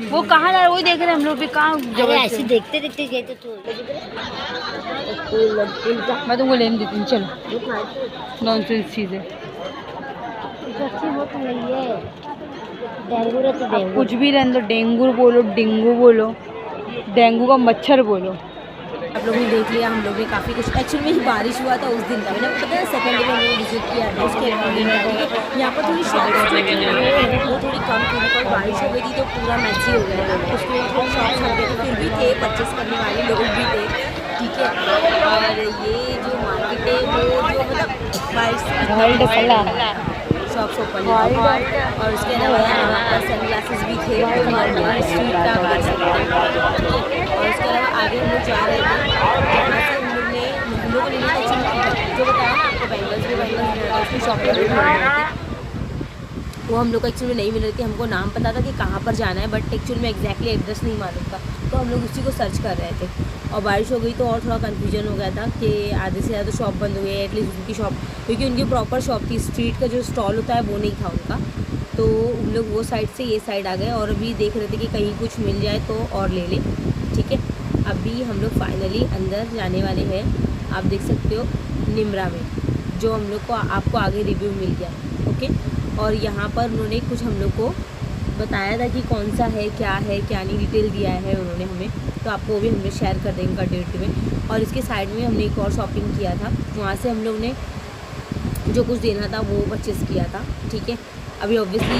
Speaker 1: वो कहाँ जा रहे वही देख रहे हैं हम लोग भी, कहाँ
Speaker 2: अरे ऐसे देखते देखते गए तो
Speaker 1: मैं तुमको लेने देती हूँ, चलो। नॉनसेंस चीज़ है, कुछ भी रहने दो। डेंगू बोलो, डेंगू बोलो, डेंगू का मच्छर बोलो। आप लोगों ने देख लिया, हम लोग ने काफ़ी कुछ, एक्चुअली में बारिश हुआ था उस दिन का, मैंने पता है सेकंड डे में हम लोग विजिट किया था उसके अकॉर्डिंग। यहाँ पर थोड़ी शॉप्स वो थोड़ी कम थी, और बारिश हो गई थी तो पूरा मैच ही हो गया था, उसके थोड़ी शॉप्स हो गए थे, फिर भी थे परचेस करने वाले लोग भी थे, ठीक है। और ये जो मार्केट है वो जो मतलब बारिश से शॉप्स ओपन है। और उसके अलावा यहाँ पर सन ग्लासेस भी थे, स्ट्रीट का कर सकते हैं। और उसके अलावा आगे हम लोग जा रहे थे, जहाँ से हम लोगों ने जो बताया ना आपको बैंगल्स उसकी शॉपिंग वो हम लोग को एक्चुअली नहीं मिल रही थी। हमको नाम पता था कि कहाँ पर जाना है, बट एक्चुअली में एग्जैक्टली एड्रेस नहीं मालूम था, तो हम लोग उसी को सर्च कर रहे थे। और बारिश हो गई तो और थोड़ा कन्फ्यूजन हो गया था कि आधे से ज़्यादा शॉप बंद हो गई है, एटलीस्ट उनकी शॉप, क्योंकि उनकी प्रॉपर शॉप थी, स्ट्रीट का जो स्टॉल होता है वो नहीं था उनका। तो हम लोग वो साइड से ये साइड आ गए और अभी देख रहे थे कि कहीं कुछ मिल जाए तो और ले लें, ठीक है। अभी हम लोग फाइनली अंदर जाने वाले हैं, आप देख सकते हो निमरा में, जो हम लोग को आपको आगे रिव्यू मिल गया, ओके। और यहाँ पर उन्होंने कुछ हम लोग को बताया था कि कौन सा है क्या नहीं, डिटेल दिया है उन्होंने हमें, तो आपको वो भी हम लोग शेयर कर देंगे डिटेल में। और इसके साइड में हमने एक और शॉपिंग किया था, वहाँ से हम लोग ने जो कुछ देना था वो परचेज़ किया था। ठीक है, अभी ऑब्वियसली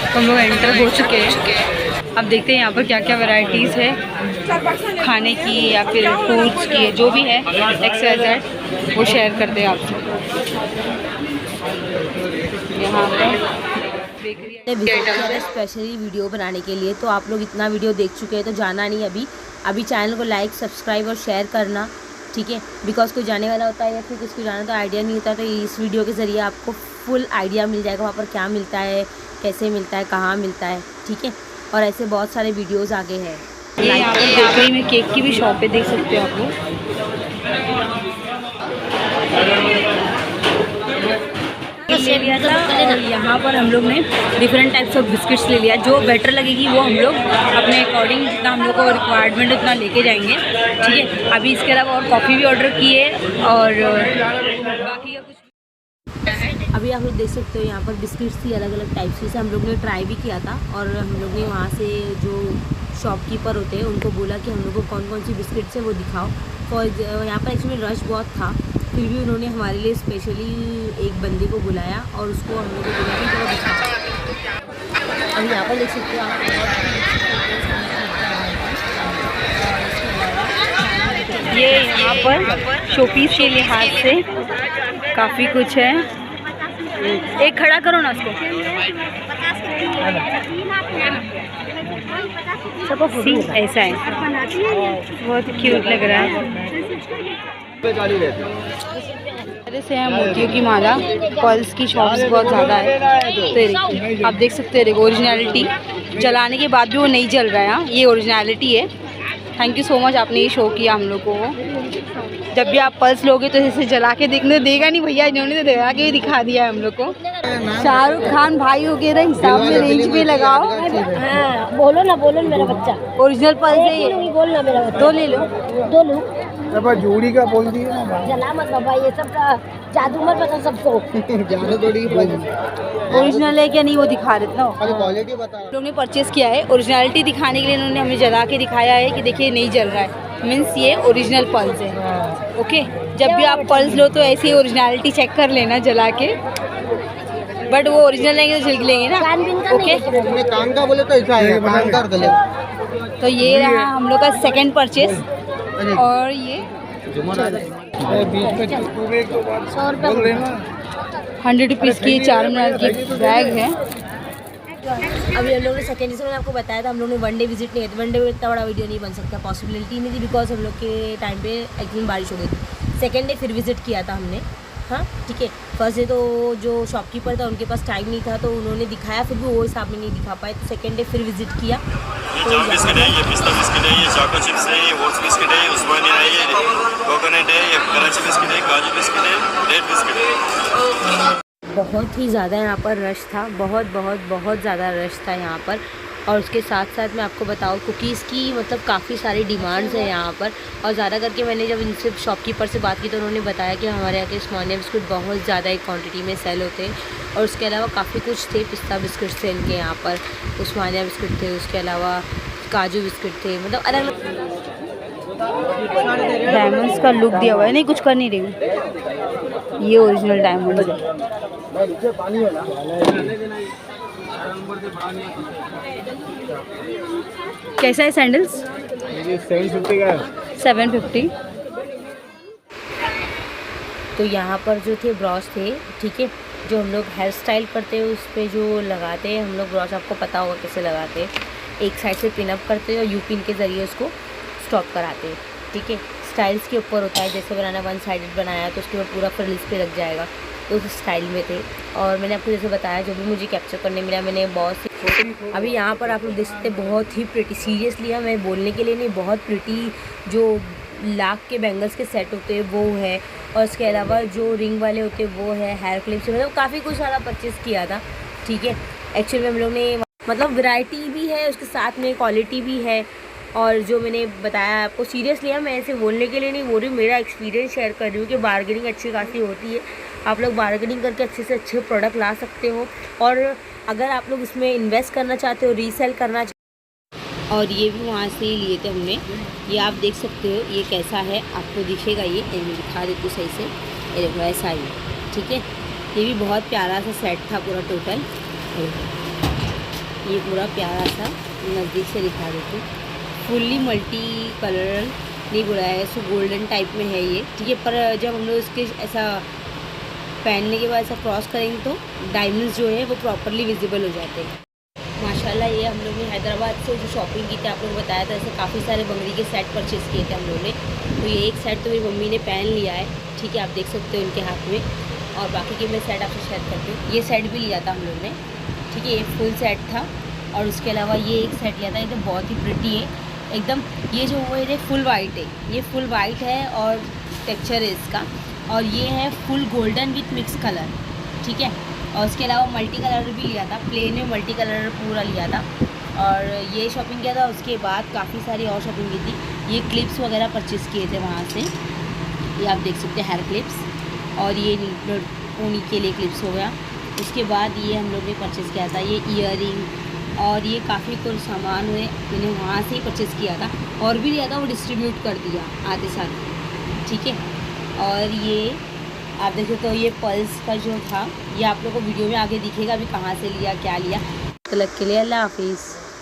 Speaker 1: हम लोग एंटर हो चुके हैं। अब देखते हैं यहाँ पर क्या क्या वैरायटीज़ है खाने की या फिर फ्रूट्स की, जो भी है XYZ वो शेयर करते हैं आपसे। यहाँ पर स्पेशली वीडियो बनाने के लिए, तो आप लोग इतना वीडियो देख चुके हैं तो जाना नहीं अभी चैनल को लाइक, सब्सक्राइब और शेयर करना। ठीक है, बिकॉज कोई जाने वाला होता है या फिर किसी को जाना तो आइडिया नहीं होता, तो इस वीडियो के ज़रिए आपको फुल आइडिया मिल जाएगा वहाँ पर क्या मिलता है, कैसे मिलता है, कहाँ मिलता है। ठीक है, और ऐसे बहुत सारे वीडियोस आगे हैं। ये यहाँ पर बेकरी में केक की भी शॉप है, देख सकते हो आप लोग। ले लिया था और यहाँ पर हम लोग ने डिफरेंट टाइप्स ऑफ बिस्किट्स ले लिया। जो बेटर लगेगी वो हम लोग अपने अकॉर्डिंग, जितना हम लोग को रिक्वायरमेंट उतना लेके जाएंगे। ठीक है, अभी इसके अलावा और कॉफ़ी भी ऑर्डर की है और बाकी का कुछ। अभी आप लोग देख सकते हो यहाँ पर बिस्किट्स थी अलग अलग टाइप्स की, हम लोग ने ट्राई भी किया था और हम लोग ने वहाँ से जो शॉपकीपर होते हैं उनको बोला कि हम लोग को कौन कौन सी बिस्किट्स है वो दिखाओ। तो यहाँ पर एक्चुअली रश बहुत था, फिर भी उन्होंने हमारे लिए स्पेशली एक बंदे को बुलाया और उसको हम लोग को बोला कि वो दिखाओ। अब यहाँ पर देख सकते हो आप, ये यहाँ पर शोपीस के लिहाज से काफ़ी कुछ है। एक खड़ा करो ना उसको। ऐसा है, बहुत क्यूट लग रहा है। से है मोतियों की माला, पर्ल्स की शॉप्स बहुत ज़्यादा है। तो आप देख सकते हैं ओरिजिनलिटी, जलाने के बाद भी वो नहीं जल रहा है। ये ओरिजिनलिटी है। थैंक यू सो मच, आपने ये शो किया हम लोग को। जब भी आप पर्ल्स लोगे तो जैसे जला के देखने देगा नहीं भैया, इन्होंने तो जला के भी दिखा दिया है हम लोग को। शाहरुख खान भाई वगैरह हिसाब से रेंज पे लगाओ।
Speaker 2: हाँ, बोलो ना मेरा बच्चा,
Speaker 1: ओरिजिनल पर्ल्स है ये।
Speaker 2: बोलना मेरा बच्चा,
Speaker 1: दो ले लो।
Speaker 4: जोड़ी का बोल दिया,
Speaker 2: जला मत बाबा, ये सब का जादू मत बता सबको।
Speaker 1: ओरिजिनल है क्या नहीं वो दिखा रहे थे ना,
Speaker 4: क्वालिटी बता।
Speaker 1: लोग ने परचेज़ किया है ओरिजिनलिटी दिखाने के लिए। इन्होंने हमें जला के दिखाया है कि देखिए नहीं जल रहा है, मीन्स ये ओरिजिनल पर्ल्स है। ओके, जब भी आप पर्ल्स लो तो ऐसी ओरिजिनलिटी चेक कर लेना जला के, बट वो ओरिजिनल लेंगे तो झिलक लेंगे ना। ओके,
Speaker 4: कान का बोले तो ऐसा है, कान का और गले।
Speaker 1: तो ये रहा हम लोग का सेकेंड परचेज और ये 100 रुपीज़ की 4 मीनार की बैग है। अभी हम लोग ने सेकेंड, जैसे मैंने आपको बताया था हम लोग ने वन डे विजिट नहीं किया, वन डे में इतना बड़ा वीडियो नहीं बन सकता, पॉसिबिलिटी नहीं थी बिकॉज हम लोग के टाइम पे एक्चुअली बारिश हो गई थी। सेकेंड डे फिर विजिट किया था हमने। हाँ ठीक है, फर्स्ट डे तो जो शॉपकीपर था उनके पास टाइम नहीं था तो उन्होंने दिखाया, फिर भी वो हिसाब में नहीं दिखा पाए। तो सेकेंड डे फिर विजिट किया।
Speaker 5: ये बिस्किट है, ये पिस्ता बिस्किट है, ये चाको चिप्स है, ये ओट्स बिस्किट है, ये उस्मानिया है, ये कोकोनट है, ये कराची बिस्किट है, काजू बिस्किट है, रेड बिस्किट है।
Speaker 1: बहुत ही ज़्यादा यहाँ पर रश था, बहुत ज़्यादा रश था यहाँ पर। और उसके साथ साथ मैं आपको बताऊँ कुकीज़ की मतलब काफ़ी सारी डिमांड्स है यहाँ पर। और ज़्यादा करके मैंने जब इनसे शॉपकीपर से बात की तो उन्होंने बताया कि हमारे यहाँ के उस्मानिया बिस्कुट बहुत ज़्यादा एक क्वांटिटी में सेल होते हैं। और उसके अलावा काफ़ी कुछ थे, पिस्ता बिस्किट थे इनके यहाँ पर, उस्मानिया बिस्कुट थे, उसके अलावा काजू बिस्किट थे, मतलब अलग अलग डायमंड्स का लुक दिया हुआ है। नहीं कुछ कर नहीं रही हूँ, ये ओरिजिनल डायमंड है। कैसा है सैंडल्स?
Speaker 4: 750 का
Speaker 1: 750। तो यहाँ पर जो थे ब्रॉश थे, ठीक है, जो हम लोग हेयर स्टाइल करते हैं उस पर जो लगाते हैं हम लोग ब्रॉश, आपको पता होगा कैसे लगाते हैं। एक साइड से पिन अप करते हैं और यू पिन के ज़रिए उसको स्टॉप कराते हैं। ठीक है, स्टाइल्स के ऊपर होता है, जैसे बनाना वन साइडेड बनाया तो उसके ऊपर पूरा फ्रिल्स पे लग जाएगा, तो उस स्टाइल में थे। और मैंने आपको जैसे बताया जो भी मुझे कैप्चर करने मिला मैंने बहुत सी। अभी यहाँ पर आप लोग देख सकते हैं बहुत ही प्रिटी, सीरियसली है मैं बोलने के लिए नहीं, बहुत प्रिटी जो लाख के बैंगल्स के सेट होते हैं वो है, और इसके अलावा जो रिंग वाले होते हैं वो है, हेयर क्लिप्स, मतलब काफ़ी कुछ सारा परचेज़ किया था। ठीक है, एक्चुअली में हम लोग ने मतलब वैरायटी भी है उसके साथ में क्वालिटी भी है। और जो मैंने बताया आपको सीरियसली है, मैं ऐसे बोलने के लिए नहीं बोल रही हूँ, मेरा एक्सपीरियंस शेयर कर रही हूँ कि बार्गेनिंग अच्छी खासी होती है। आप लोग बार्गेनिंग करके अच्छे से अच्छे प्रोडक्ट ला सकते हो। और अगर आप लोग इसमें इन्वेस्ट करना चाहते हो, रीसेल करना और ये भी वहाँ से ही लिए थे हमने। ये आप देख सकते हो ये कैसा है, आपको दिखेगा ये मैं दिखा देती हूँ सही से। ये देखो ऐसा ही, ठीक है। ये भी बहुत प्यारा सा सेट था पूरा टोटल। ये पूरा प्यारा सा नज़दीक से दिखा देती हूँ। फुल्ली मल्टी कलर नहीं बोला है, सो गोल्डन टाइप में है ये, ठीक है। पर जब हम लोग इसके ऐसा पहनने के बाद ऐसा क्रॉस करेंगे तो डायमंड्स जो है वो प्रॉपरली विजिबल हो जाते हैं। माशाल्लाह ये हम लोग ने हैदराबाद से जो शॉपिंग की थी, आप लोग को बताया था, ऐसे काफ़ी सारे बंगड़ी के सेट परचेज़ किए थे हम लोगों ने। तो ये एक सेट तो मेरी मम्मी ने पहन लिया है, ठीक है, आप देख सकते हो उनके हाथ में। और बाकी के मैं सेट आपसे शेयर करती हूँ। ये सेट भी लिया था हम लोग ने, ठीक है, ये फुल सेट था। और उसके अलावा ये एक सेट लिया था, ये तो बहुत ही प्रिटी है एकदम। ये जो वो है फुल वाइट है, ये फुल वाइट है और टेक्सचर है इसका। और ये है full golden with mix colour, ठीक है। और उसके अलावा मल्टी कलर भी लिया था, प्लेन में मल्टी कलर पूरा लिया था। और ये शॉपिंग किया था। उसके बाद काफ़ी सारी और शॉपिंग की थी। ये क्लिप्स वगैरह परचेज़ किए थे वहाँ से, ये आप देख सकते हैं, हेयर क्लिप्स। और ये ऊनी के लिए क्लिप्स हो गया। उसके बाद ये हम लोग ने परचेज़ किया था ये ईयरिंग, और ये काफ़ी कुछ सामान हुए मैंने वहाँ से ही परचेज़ किया था। और भी लिया था, वो डिस्ट्रीब्यूट कर दिया आधे साथ, ठीक है। और ये आप देख सकते हो, ये पल्स का जो था ये आप लोग को वीडियो में आगे दिखेगा अभी कहाँ से लिया क्या लिया। तब तक के लिए अल्लाह हाफिज़।